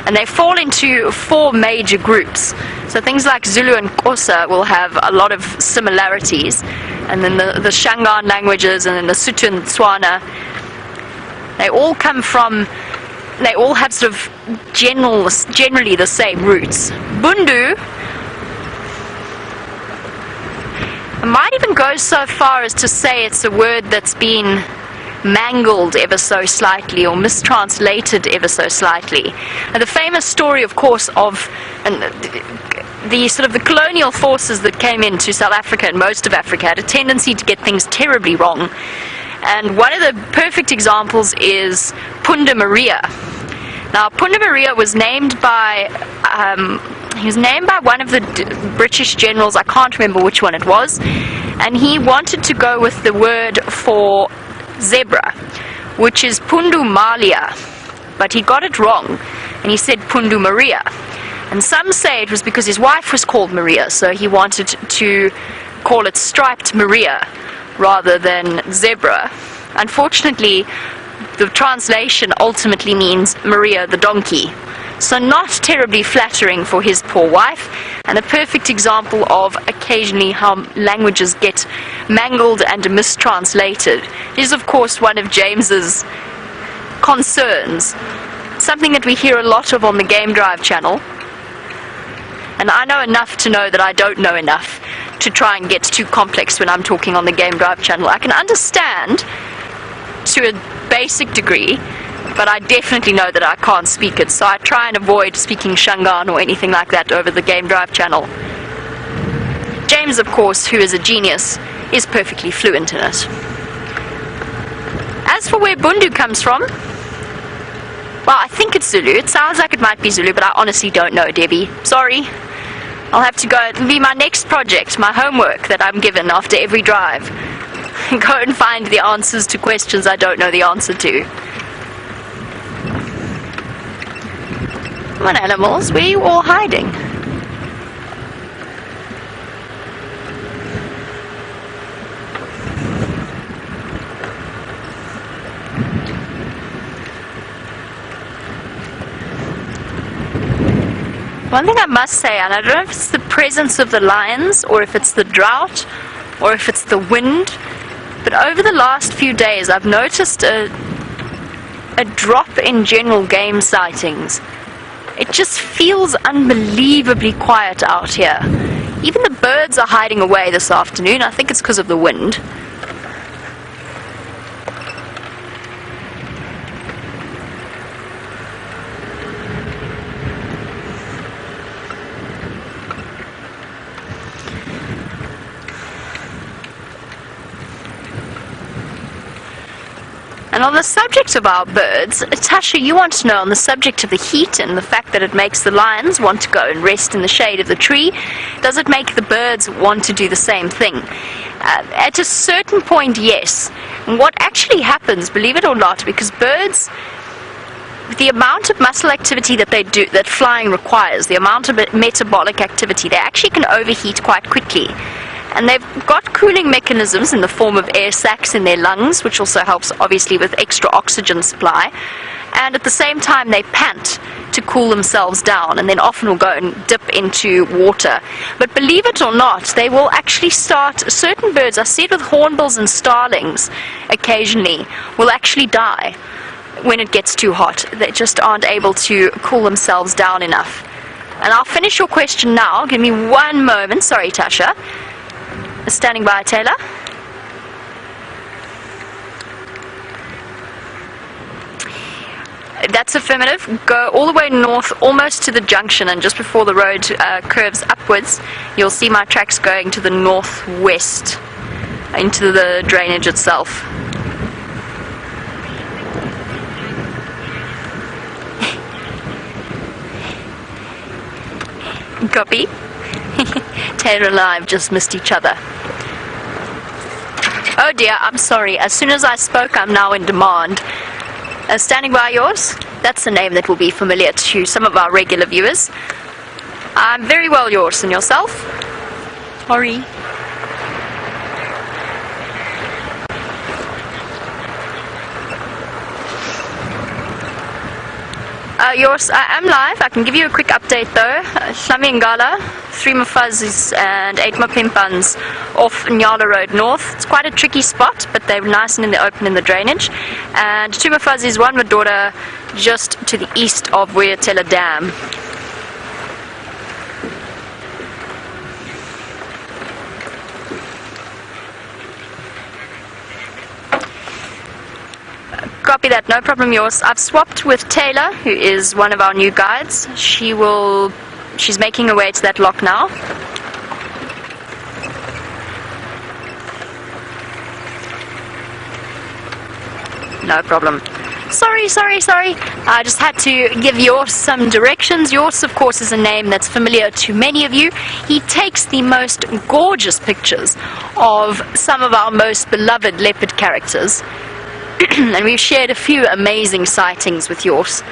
and they fall into 4 major groups. So things like Zulu and Xhosa will have a lot of similarities, and then the Shangaan languages, and then the Sotho and Tswana, they all come from, they all have sort of generally the same roots. Bundu, I might even go so far as to say it's a word that's been mangled ever so slightly or mistranslated ever so slightly. And the famous story, of course, of the sort of the colonial forces that came into South Africa and most of Africa had a tendency to get things terribly wrong. And one of the perfect examples is Punda Maria. Now, Punda Maria was named by one of the British generals. I can't remember which one it was, and he wanted to go with the word for zebra, which is Pundu Malia, but he got it wrong, and he said Pundu Maria. And some say it was because his wife was called Maria, so he wanted to call it Striped Maria rather than zebra. Unfortunately, the translation ultimately means Maria the donkey. So not terribly flattering for his poor wife, and a perfect example of occasionally how languages get mangled and mistranslated. It is, of course, one of James's concerns, something that we hear a lot of on the Game Drive channel. And I know enough to know that I don't know enough to try and get too complex when I'm talking on the Game Drive channel. I can understand to a basic degree, but I definitely know that I can't speak it, so I try and avoid speaking Shangaan or anything like that over the Game Drive channel. James, of course, who is a genius, is perfectly fluent in it. As for where Bundu comes from, well, I think it's Zulu. It sounds like it might be Zulu, but I honestly don't know, Debbie. Sorry. I'll have to go. It'll be my next project, my homework that I'm given after every drive. Go and find the answers to questions I don't know the answer to. Come on, animals, where are you all hiding? One thing I must say, and I don't know if it's the presence of the lions, or if it's the drought, or if it's the wind, but over the last few days I've noticed a drop in general game sightings. It just feels unbelievably quiet out here. Even the birds are hiding away this afternoon. I think it's because of the wind. And on the subject of our birds, Tasha, you want to know on the subject of the heat and the fact that it makes the lions want to go and rest in the shade of the tree, does it make the birds want to do the same thing? At a certain point, yes. And what actually happens, believe it or not, because birds, the amount of muscle activity that they do, that flying requires, the amount of metabolic activity, they actually can overheat quite quickly. And they've got cooling mechanisms in the form of air sacs in their lungs, which also helps obviously with extra oxygen supply. And at the same time they pant to cool themselves down, and then often will go and dip into water. But believe it or not, they will actually start, certain birds, I see it with hornbills and starlings occasionally, will actually die when it gets too hot. They just aren't able to cool themselves down enough. And I'll finish your question now. Give me one moment. Sorry, Tasha. Standing by, Tayla. That's affirmative. Go all the way north, almost to the junction, and just before the road curves upwards, you'll see my tracks going to the northwest, into the drainage itself. Copy. Taylor and I have just missed each other. Oh dear, I'm sorry. As soon as I spoke, I'm now in demand. Standing by yours? That's a name that will be familiar to some of our regular viewers. I'm very well, yours, and yourself? Sorry. Yours, I am live. I can give you a quick update though. Hlami Ngala, 3 Mafazis and 8 Mapimpans off Nyala Road North. It's quite a tricky spot, but they're nice and in the open in the drainage. And 2 Mafazis, 1 Madora, just to the east of Weyatela Dam. Copy that, no problem, yours. I've swapped with Tayla, who is one of our new guides. She's making her way to that lock now. No problem. Sorry. I just had to give Yours some directions. Yours, of course, is a name that's familiar to many of you. He takes the most gorgeous pictures of some of our most beloved leopard characters. And we've shared a few amazing sightings with Yours.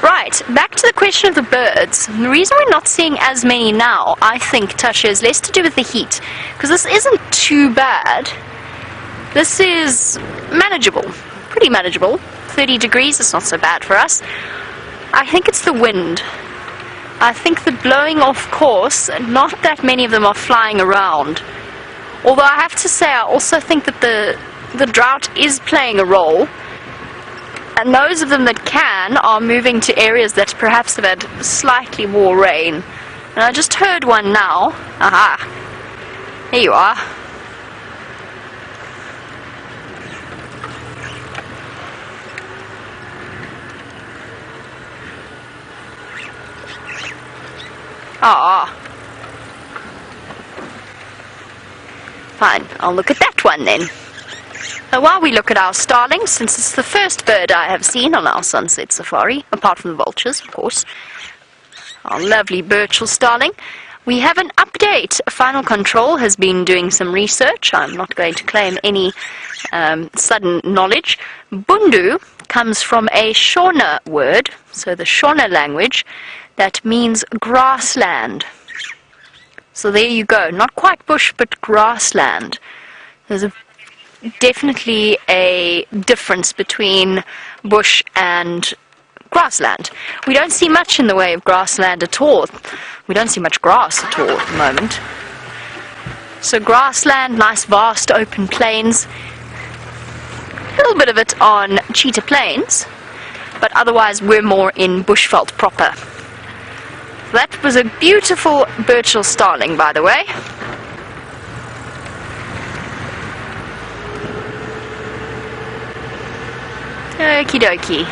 Right, back to the question of the birds. The reason we're not seeing as many now, I think, Tasha, is less to do with the heat. Because this isn't too bad. This is manageable. Pretty manageable. 30 degrees is not so bad for us. I think it's the wind. I think the blowing off course, not that many of them are flying around. Although I have to say, I also think that the drought is playing a role. And those of them that can are moving to areas that perhaps have had slightly more rain. And I just heard one now. Aha. Here you are. Ah. Fine, I'll look at that one then. While we look at our starling, since it's the first bird I have seen on our sunset safari, apart from the vultures, of course, our lovely Burchell starling, we have an update. Final Control has been doing some research. I'm not going to claim any sudden knowledge. Bundu comes from a Shona word, so the Shona language, that means grassland. So there you go, not quite bush, but grassland. There's definitely a difference between bush and grassland. We don't see much in the way of grassland at all. We don't see much grass at all at the moment. So grassland, nice vast open plains. A little bit of it on Cheetah Plains, but otherwise we're more in bushveld proper. That was a beautiful Burchell starling, by the way. Okie dokie.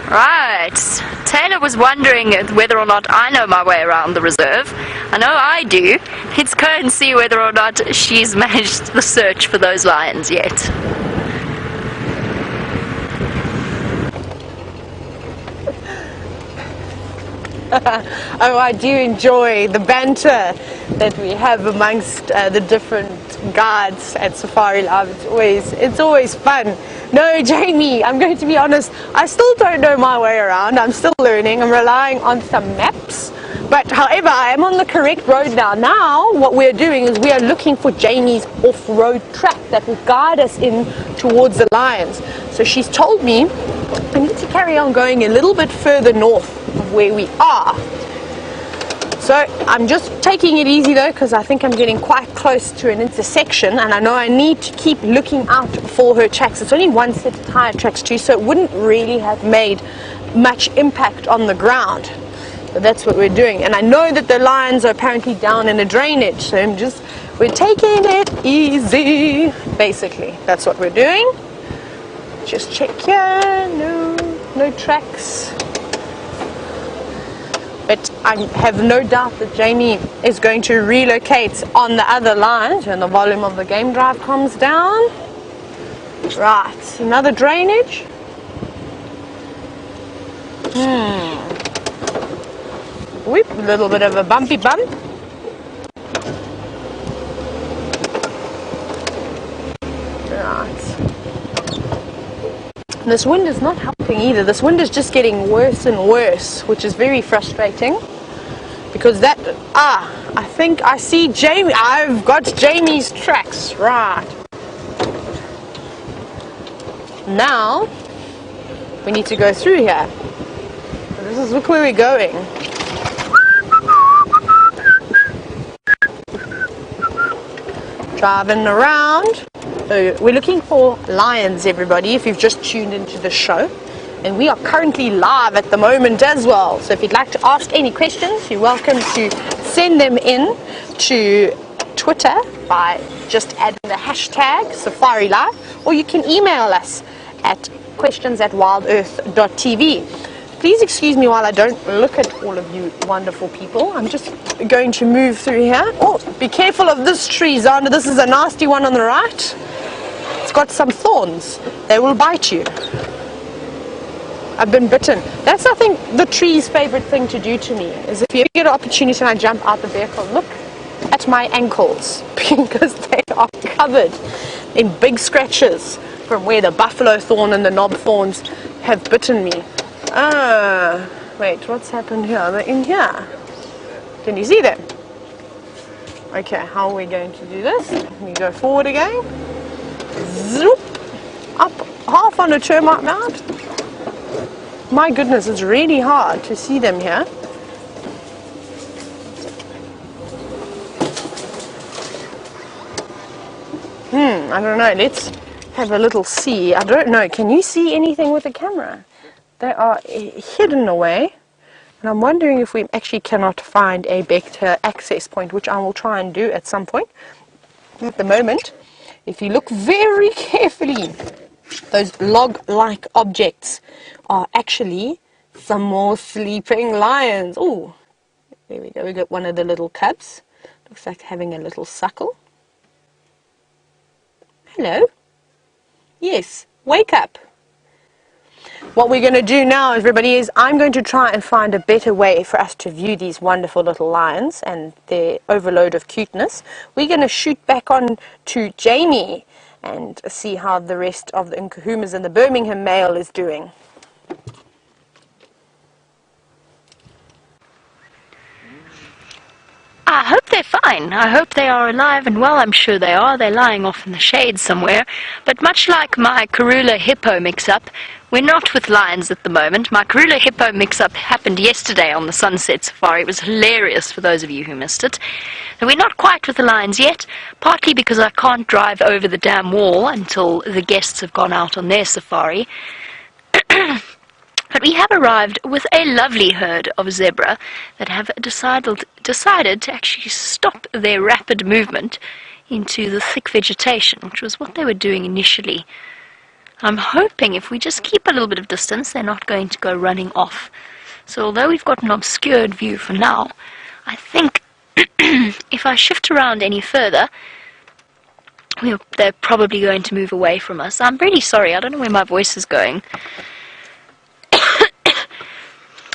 Right. Tayla was wondering whether or not I know my way around the reserve. I know I do. Let's go and see whether or not she's managed the search for those lions yet. Oh, I do enjoy the banter that we have amongst the different guides at Safari Live. It's always fun. No, Jamie, I'm going to be honest, I still don't know my way around. I'm still learning. I'm relying on some maps. But however, I am on the correct road now. Now, what we're doing is we are looking for Jamie's off-road track that will guide us in towards the lions. So she's told me I need to carry on going a little bit further north of where we are. So I'm just taking it easy though, because I think I'm getting quite close to an intersection, and I know I need to keep looking out for her tracks. It's only one set of tire tracks too, so it wouldn't really have made much impact on the ground. So that's what we're doing. And I know that the lions are apparently down in a drainage, so we're taking it easy. Basically, that's what we're doing. Just check here, no tracks. But I have no doubt that Jamie is going to relocate on the other lines when the volume of the game drive comes down. Right, another drainage. Whoop, a little bit of a bumpy bump. Right. This wind is not helping either. This wind is just getting worse and worse, which is very frustrating. Because I think I see Jamie. I've got Jamie's tracks. Right. Now, we need to go through here. This is look where we're going. Driving around. We're looking for lions, everybody, if you've just tuned into the show. And we are currently live at the moment as well. So if you'd like to ask any questions, you're welcome to send them in to Twitter by just adding the hashtag Safari Live, or you can email us at questions@wildearth.tv. Please excuse me while I don't look at all of you wonderful people. I'm just going to move through here. Oh, be careful of this tree, Xander. This is a nasty one on the right. It's got some thorns. They will bite you. I've been bitten. That's, I think, the tree's favorite thing to do to me, is if you ever get an opportunity and I jump out the vehicle, look at my ankles, because they are covered in big scratches from where the buffalo thorn and the knob thorns have bitten me. Wait, what's happened here? They're in here. Can you see them? Okay, how are we going to do this? We go forward again. Zoop! Up half on a termite mound. My goodness, it's really hard to see them here. I don't know. Let's have a little see. I don't know. Can you see anything with the camera? They are hidden away. And I'm wondering if we actually cannot find a better access point, which I will try and do at some point. At the moment, if you look very carefully, those log-like objects are actually some more sleeping lions. Oh, there we go. We got one of the little cubs. Looks like having a little suckle. Hello. Yes, wake up. What we're going to do now, everybody, is I'm going to try and find a better way for us to view these wonderful little lions and their overload of cuteness. We're going to shoot back on to Jamie and see how the rest of the Nkuhumas and the Birmingham male is doing. I hope they're fine. I hope they are alive and well. I'm sure they are. They're lying off in the shade somewhere. But much like my Karula hippo mix-up, we're not with lions at the moment. My Karula hippo mix-up happened yesterday on the Sunset Safari. It was hilarious for those of you who missed it. And we're not quite with the lions yet, partly because I can't drive over the damn wall until the guests have gone out on their safari. But we have arrived with a lovely herd of zebra that have decided to actually stop their rapid movement into the thick vegetation, which was what they were doing initially. I'm hoping if we just keep a little bit of distance, they're not going to go running off. So although we've got an obscured view for now, I think if I shift around any further, they're probably going to move away from us. I'm really sorry, I don't know where my voice is going.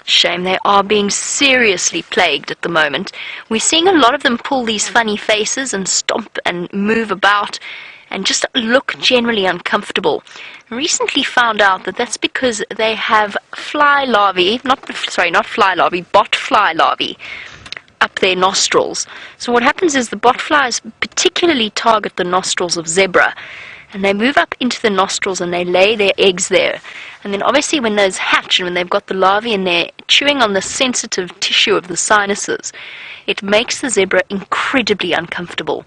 Shame, they are being seriously plagued at the moment. We're seeing a lot of them pull these funny faces and stomp and move about and just look generally uncomfortable. I recently found out that that's because they have fly larvae, not fly larvae, bot fly larvae up their nostrils. So what happens is the bot flies particularly target the nostrils of zebra, and they move up into the nostrils and they lay their eggs there. And then obviously when those hatch and when they've got the larvae in there chewing on the sensitive tissue of the sinuses, it makes the zebra incredibly uncomfortable.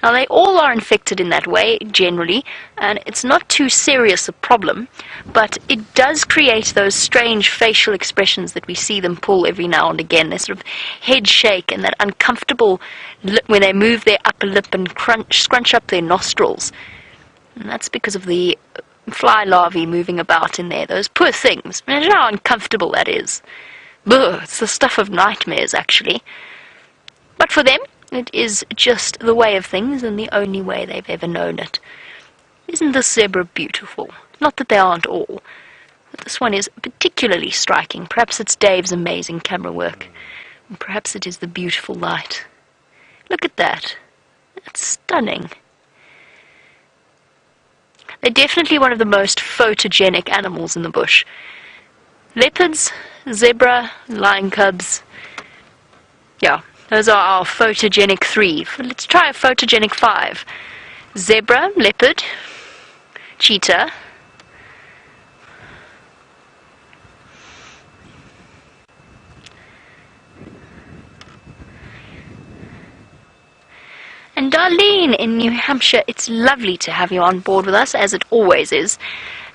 Now they all are infected in that way generally, and it's not too serious a problem, but it does create those strange facial expressions that we see them pull every now and again. They sort of head shake and that uncomfortable lip when they move their upper lip and scrunch up their nostrils. And that's because of the fly larvae moving about in there. Those poor things. Imagine how uncomfortable that is. Ugh, it's the stuff of nightmares, actually. But for them, it is just the way of things and the only way they've ever known it. Isn't this zebra beautiful? Not that they aren't all, but this one is particularly striking. Perhaps it's Dave's amazing camera work. And perhaps it is the beautiful light. Look at that. That's stunning. They're definitely one of the most photogenic animals in the bush. Leopards, zebra, lion cubs. Yeah, those are our photogenic 3. Let's try a photogenic 5. Zebra, leopard, cheetah, and Darlene in New Hampshire, it's lovely to have you on board with us, as it always is.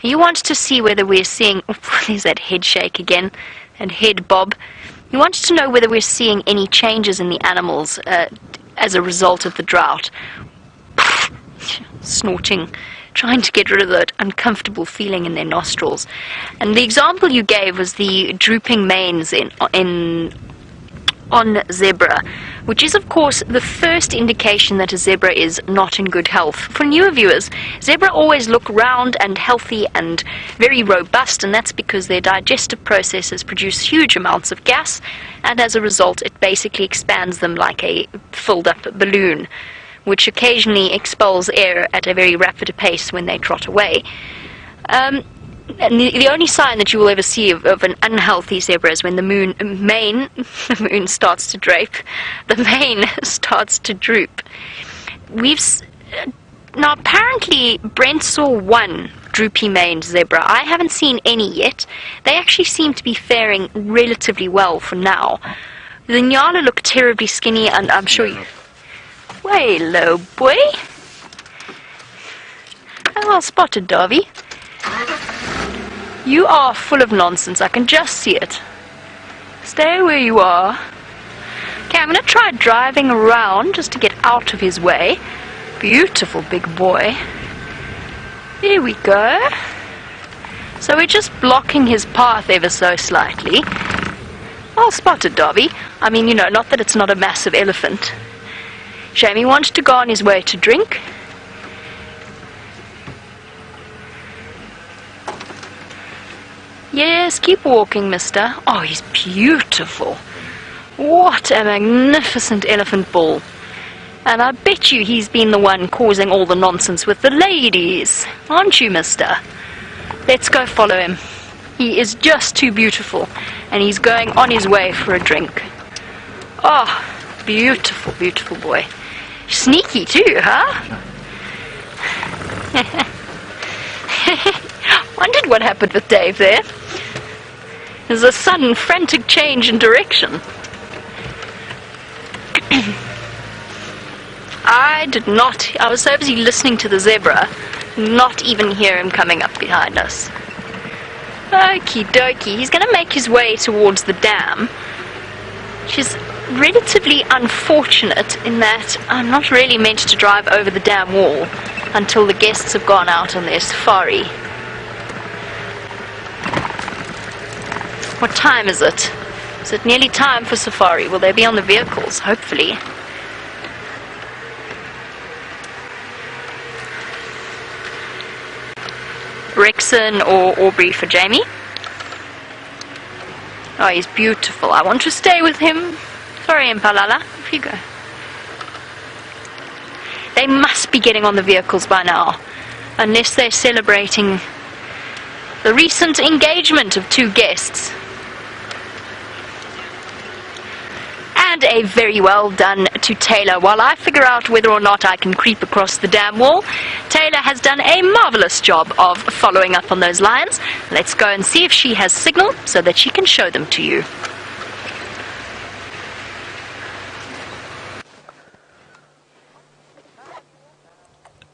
You want to see whether we're seeing... Oh, there's that head shake again, and head bob. You want to know whether we're seeing any changes in the animals as a result of the drought. Snorting, trying to get rid of that uncomfortable feeling in their nostrils. And the example you gave was the drooping manes on zebra, which is of course the first indication that a zebra is not in good health. For newer viewers, zebra always look round and healthy and very robust, and that's because their digestive processes produce huge amounts of gas, and as a result it basically expands them like a filled up balloon, which occasionally expels air at a very rapid pace when they trot away. And the only sign that you will ever see of an unhealthy zebra is when the mane starts to drape, the mane starts to droop. Now apparently Brent saw one droopy-maned zebra. I haven't seen any yet. They actually seem to be faring relatively well for now. The Nyala look terribly skinny, and I'm sure you... Hello, boy. Oh, well spotted, Davy. You are full of nonsense. I can just see it. Stay where you are. Okay, I'm going to try driving around just to get out of his way. Beautiful big boy. There we go. So we're just blocking his path ever so slightly. Well spotted, Davy. I mean, you know, not that it's not a massive elephant. Jamie wants to go on his way to drink. Yes, keep walking, mister. Oh, he's beautiful. What a magnificent elephant bull. And I bet you he's been the one causing all the nonsense with the ladies. Aren't you, mister? Let's go follow him. He is just too beautiful. And he's going on his way for a drink. Oh, beautiful, beautiful boy. Sneaky too, huh? Wondered what happened with Dave there. There's a sudden frantic change in direction. I was so busy listening to the zebra, not even hear him coming up behind us. Okie dokie, he's going to make his way towards the dam, which is relatively unfortunate in that I'm not really meant to drive over the dam wall until the guests have gone out on their safari. What time is it? Is it nearly time for safari? Will they be on the vehicles? Hopefully. Rexon or Aubrey for Jamie. Oh, he's beautiful. I want to stay with him. Sorry, Impalala. Off you go. They must be getting on the vehicles by now, unless they're celebrating the recent engagement of two guests. And a very well done to Tayla. While I figure out whether or not I can creep across the dam wall, Tayla has done a marvelous job of following up on those lions. Let's go and see if she has signal so that she can show them to you.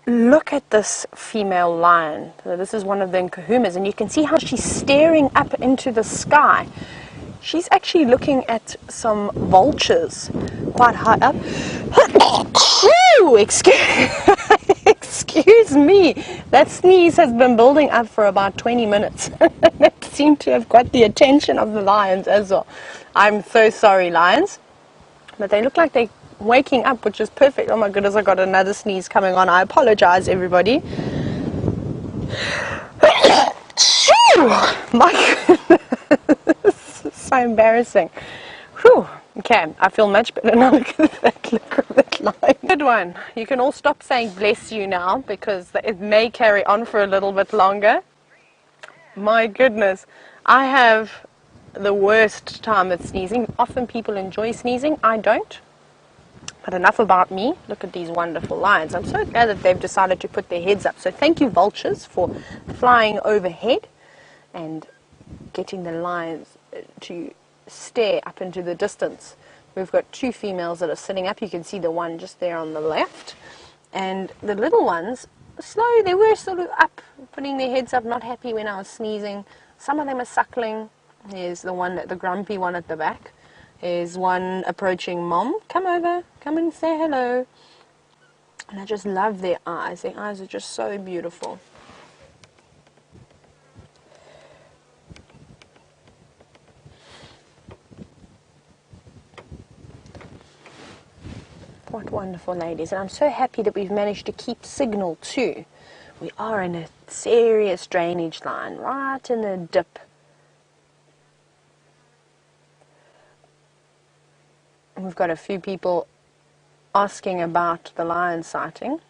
Look at this female lion. So this is one of the Nkuhumas, and you can see how she's staring up into the sky. She's actually looking at some vultures quite high up. Excuse me. That sneeze has been building up for about 20 minutes. It seemed to have got the attention of the lions as well. I'm so sorry, lions. But they look like they're waking up, which is perfect. Oh my goodness, I got another sneeze coming on. I apologize, everybody. My goodness. So embarrassing. Whew. Okay, I feel much better now. Look at that, look at that line. Good one. You can all stop saying bless you now, because it may carry on for a little bit longer. My goodness. I have the worst time with sneezing. Often people enjoy sneezing. I don't. But enough about me. Look at these wonderful lions. I'm so glad that they've decided to put their heads up. So thank you, vultures, for flying overhead and getting the lions to stare up into the distance. We've got two females that are sitting up. You can see the one just there on the left. And the little ones, slow, they were sort of up, putting their heads up, not happy when I was sneezing. Some of them are suckling. Here's the one, the grumpy one at the back. There's one approaching Mom. Come over, come and say hello. And I just love their eyes. Their eyes are just so beautiful. What wonderful ladies. And I'm so happy that we've managed to keep signal too. We are in a serious drainage line, right in a dip. We've got a few people asking about the lion sighting.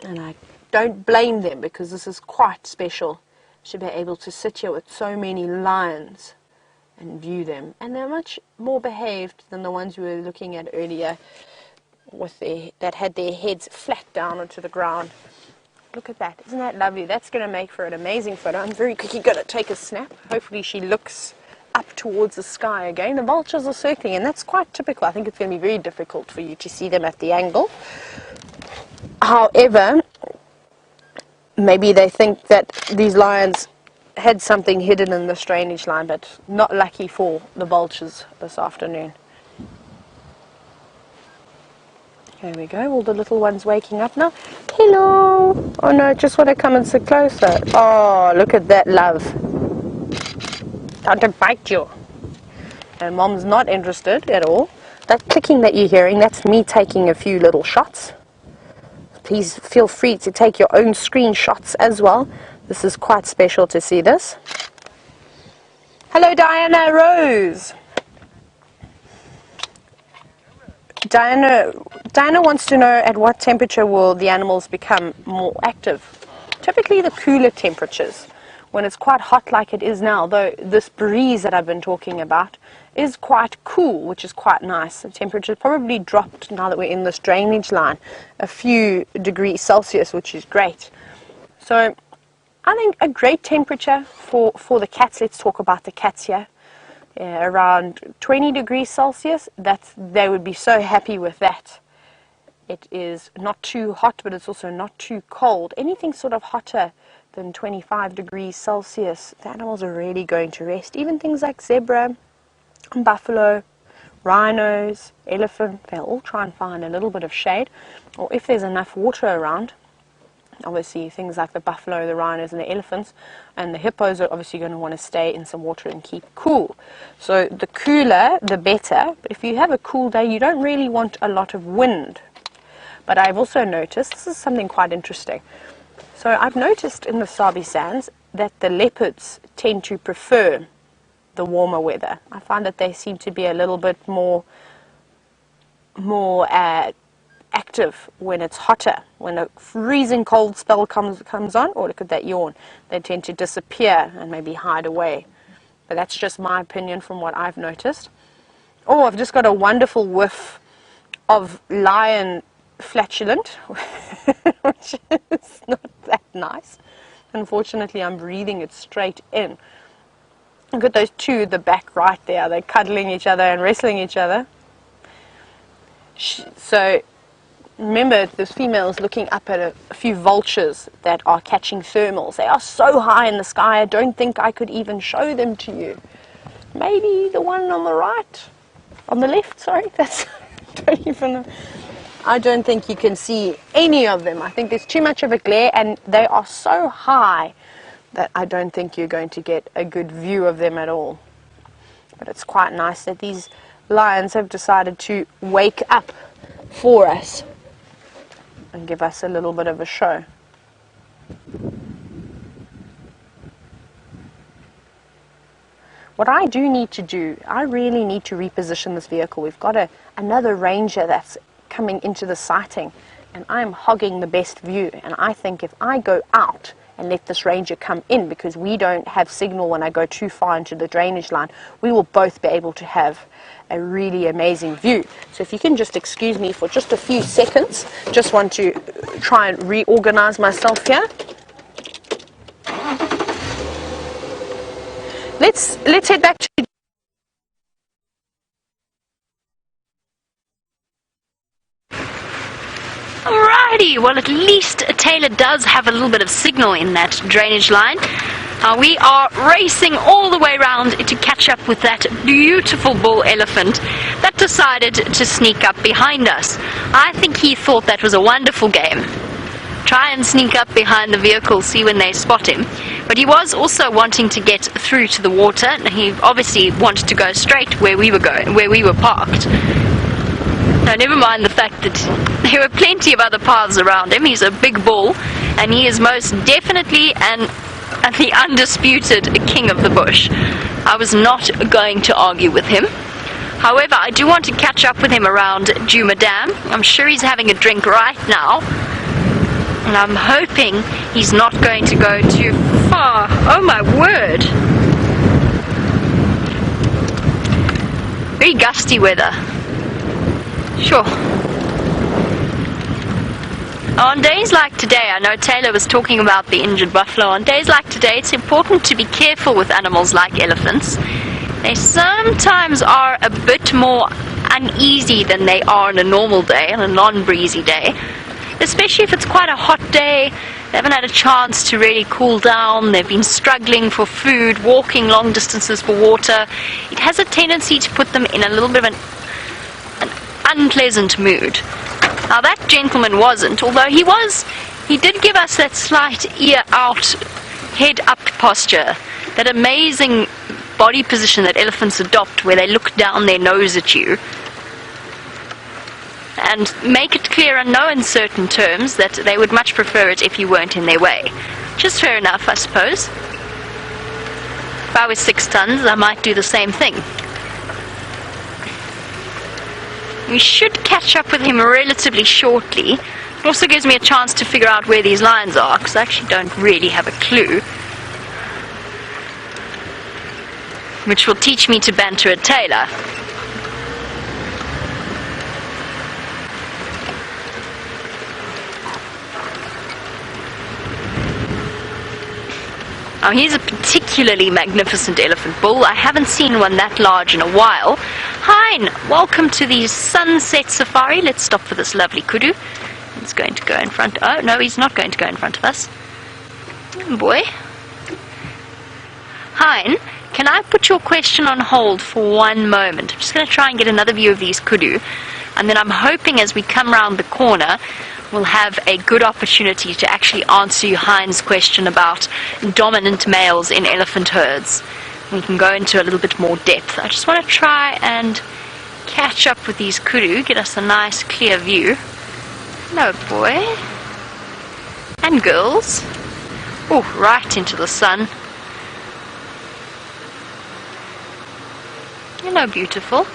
And I don't blame them, because this is quite special to be able to sit here with so many lions and view them. And they're much more behaved than the ones we were looking at earlier with that had their heads flat down onto the ground. Look at that. Isn't that lovely? That's going to make for an amazing photo. I'm very quickly going to take a snap. Hopefully she looks up towards the sky again. The vultures are circling, and that's quite typical. I think it's going to be very difficult for you to see them at the angle. However, maybe they think that these lions had something hidden in this drainage line, but not lucky for the vultures this afternoon. Here we go, all the little ones waking up now. Hello! Oh no, just want to come and sit closer. Oh, look at that love. Time to bite you. And Mom's not interested at all. That clicking that you're hearing, that's me taking a few little shots. Please feel free to take your own screenshots as well. This is quite special to see this. Hello, Diana Rose. Diana wants to know at what temperature will the animals become more active. Typically the cooler temperatures, when it's quite hot like it is now, though this breeze that I've been talking about is quite cool, which is quite nice. The temperature probably dropped now that we're in this drainage line a few degrees Celsius, which is great. So I think a great temperature for the cats. Let's talk about the cats here. Around 20 degrees Celsius, they would be so happy with that. It is not too hot, but it's also not too cold. Anything sort of hotter than 25 degrees Celsius, the animals are really going to rest. Even things like zebra, buffalo, rhinos, elephant, they'll all try and find a little bit of shade, or if there's enough water around. Obviously things like the buffalo, the rhinos and the elephants and the hippos are obviously going to want to stay in some water and keep cool. So the cooler the better, but if you have a cool day you don't really want a lot of wind. But I've also noticed, this is something quite interesting, so I've noticed in the Sabi Sands that the leopards tend to prefer the warmer weather. I find that they seem to be a little bit more active when it's hotter. When a freezing cold spell comes on, or look at that yawn, they tend to disappear and maybe hide away. But that's just my opinion from what I've noticed. Oh, I've just got a wonderful whiff of lion flatulent, which is not that nice. Unfortunately, I'm breathing it straight in. Look at those two at the back right there. They're cuddling each other and wrestling each other. So remember, this female is looking up at a few vultures that are catching thermals. They are so high in the sky, I don't think I could even show them to you. Maybe the one on the right, on the left, sorry, I don't think you can see any of them. I think there's too much of a glare, and they are so high that I don't think you're going to get a good view of them at all. But it's quite nice that these lions have decided to wake up for us and give us a little bit of a show. What I do need to do, I really need to reposition this vehicle. We've got another ranger that's coming into the sighting, and I'm hogging the best view. And I think if I go out and let this ranger come in, because we don't have signal when I go too far into the drainage line, we will both be able to have a really amazing view. So if you can just excuse me for just a few seconds, just want to try and reorganize myself here. Let's head back to Alrighty, well at least Tayla does have a little bit of signal in that drainage line. We are racing all the way around to catch up with that beautiful bull elephant that decided to sneak up behind us. I think he thought that was a wonderful game. Try and sneak up behind the vehicle, see when they spot him. But he was also wanting to get through to the water. He obviously wanted to go straight where we were going, where we were parked. Now, never mind the fact that there were plenty of other paths around him. He's a big bull, and he is most definitely the undisputed king of the bush. I was not going to argue with him. However, I do want to catch up with him around Djuma Dam. I'm sure he's having a drink right now. And I'm hoping he's not going to go too far. Oh my word! Very gusty weather. Sure. On days like today, I know Tayla was talking about the injured buffalo. On days like today, it's important to be careful with animals like elephants. They sometimes are a bit more uneasy than they are on a normal day, on a non-breezy day. Especially if it's quite a hot day, they haven't had a chance to really cool down, they've been struggling for food, walking long distances for water. It has a tendency to put them in a little bit of an unpleasant mood. Now that gentleman wasn't, although he did give us that slight ear out, head up posture, that amazing body position that elephants adopt where they look down their nose at you and make it clear in no uncertain terms that they would much prefer it if you weren't in their way. Just fair enough, I suppose. If I was 6 tons, I might do the same thing. We should catch up with him relatively shortly. It also gives me a chance to figure out where these lions are, because I actually don't really have a clue. Which will teach me to banter at Tayla. Now he's a particularly magnificent elephant bull. I haven't seen one that large in a while. Hein, welcome to the Sunset Safari. Let's stop for this lovely kudu. He's going to go in front. Oh, no, he's not going to go in front of us. Oh, boy. Hein, can I put your question on hold for one moment? I'm just going to try and get another view of these kudu. And then I'm hoping as we come round the corner, we'll have a good opportunity to actually answer Hein's question about dominant males in elephant herds. We can go into a little bit more depth. I just want to try and catch up with these kudu, get us a nice clear view. Hello, boy. And girls. Oh, right into the sun. Hello, beautiful.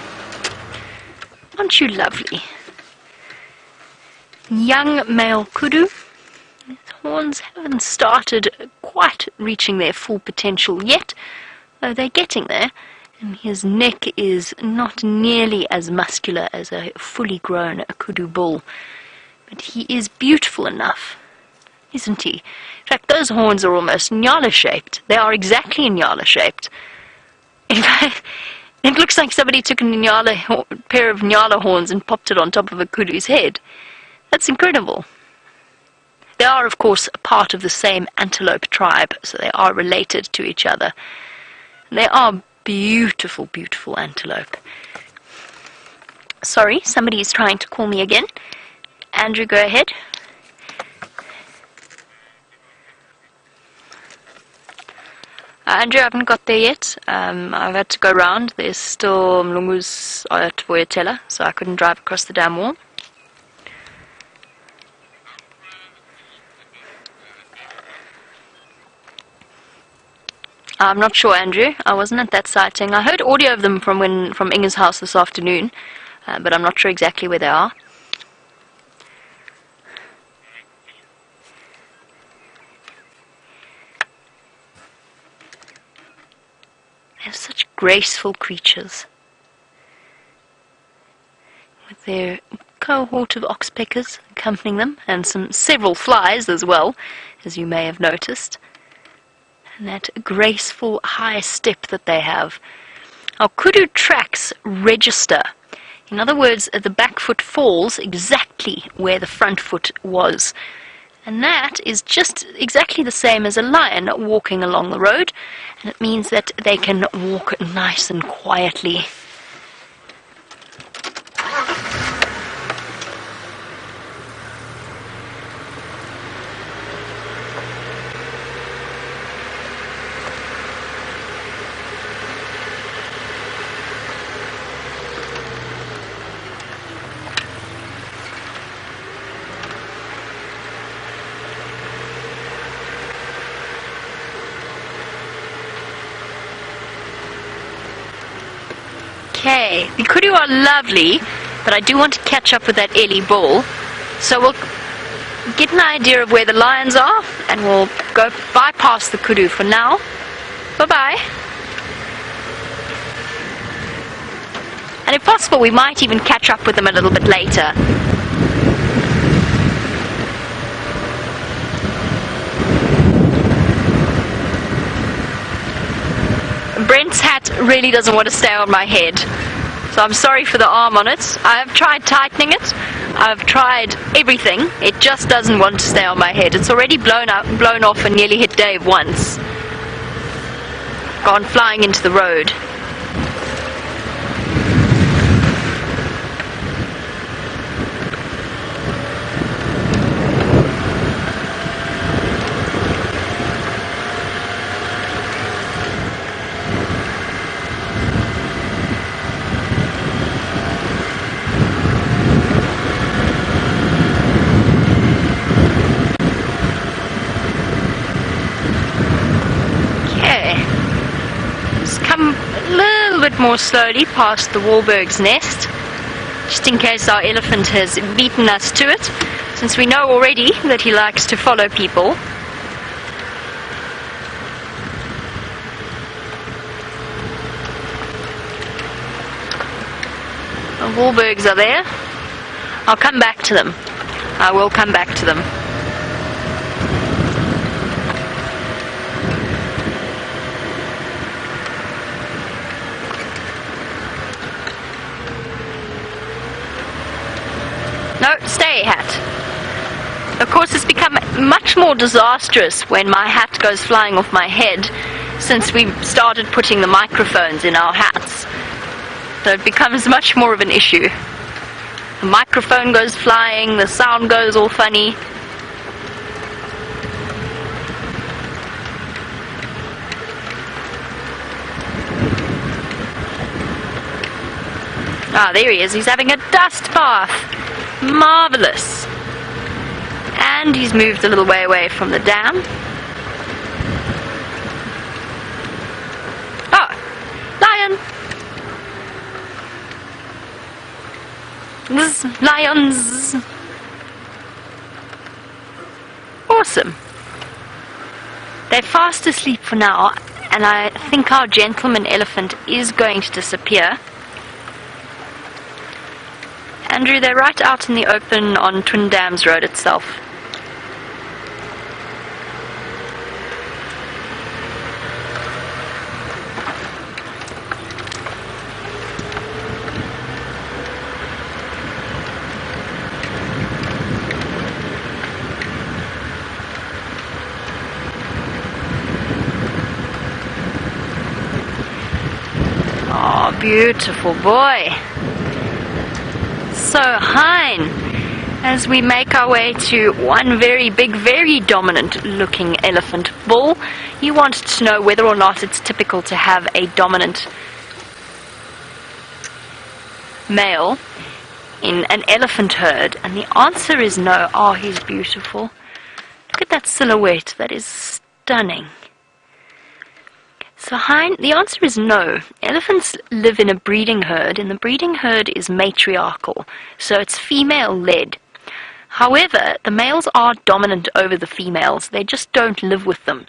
Aren't you lovely? Young male kudu. His horns haven't started quite reaching their full potential yet, though they're getting there, and his neck is not nearly as muscular as a fully grown kudu bull. But he is beautiful enough, isn't he? In fact, those horns are almost nyala-shaped. They are exactly nyala-shaped. In fact, it looks like somebody took a pair of nyala horns and popped it on top of a kudu's head. That's incredible. They are, of course, a part of the same antelope tribe, so they are related to each other. And they are beautiful, beautiful antelope. Sorry, somebody is trying to call me again. Andrew, go ahead. Andrew, I haven't got there yet. I've had to go round. There's still mlungus at Vultures, so I couldn't drive across the dam wall. I'm not sure, Andrew. I wasn't at that sighting. I heard audio of them from Inge's house this afternoon, but I'm not sure exactly where they are. They're such graceful creatures, with their cohort of oxpeckers accompanying them, and several flies as well, as you may have noticed. And that graceful high step that they have. Our kudu tracks register. In other words, the back foot falls exactly where the front foot was. And that is just exactly the same as a lion walking along the road, and it means that they can walk nice and quietly. Okay, the Kudu are lovely, but I do want to catch up with that Ellie bull. So we'll get an idea of where the lions are, and we'll go bypass the Kudu for now. Bye-bye. And if possible, we might even catch up with them a little bit later. Brent's hat really doesn't want to stay on my head, so I'm sorry for the arm on it. I have tried tightening it, I've tried everything, it just doesn't want to stay on my head. It's already blown off and nearly hit Dave once. Gone flying into the road. More slowly past the Wahlberg's nest, just in case our elephant has beaten us to it, since we know already that he likes to follow people. The Wahlbergs are there. I'll come back to them. I will come back to them. No, stay, hat. Of course, it's become much more disastrous when my hat goes flying off my head since we started putting the microphones in our hats. So it becomes much more of an issue. The microphone goes flying, the sound goes all funny. Ah, there he is. He's having a dust bath. Marvellous. And he's moved a little way away from the dam. Oh, lion. Lions. Awesome. They're fast asleep for now, and I think our gentleman elephant is going to disappear. Andrew, they're right out in the open on Twin Dams Road itself. Oh, beautiful boy. So, Hein, as we make our way to one very big, very dominant looking elephant bull, you wanted to know whether or not it's typical to have a dominant male in an elephant herd, and the answer is no. Oh, he's beautiful. Look at that silhouette, that is stunning. So, Hein, the answer is no. Elephants live in a breeding herd, and the breeding herd is matriarchal, so it's female-led. However, the males are dominant over the females. They just don't live with them.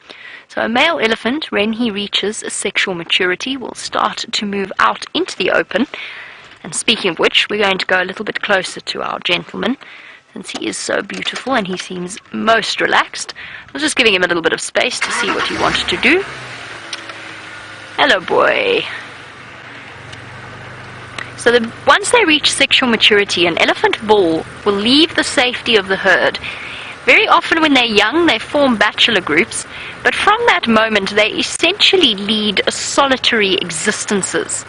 So a male elephant, when he reaches sexual maturity, will start to move out into the open. And speaking of which, we're going to go a little bit closer to our gentleman, since he is so beautiful and he seems most relaxed. I was just giving him a little bit of space to see what he wanted to do. Hello, boy. So once they reach sexual maturity, an elephant bull will leave the safety of the herd Very often when they're young, they form bachelor groups, but from that moment they essentially lead solitary existences.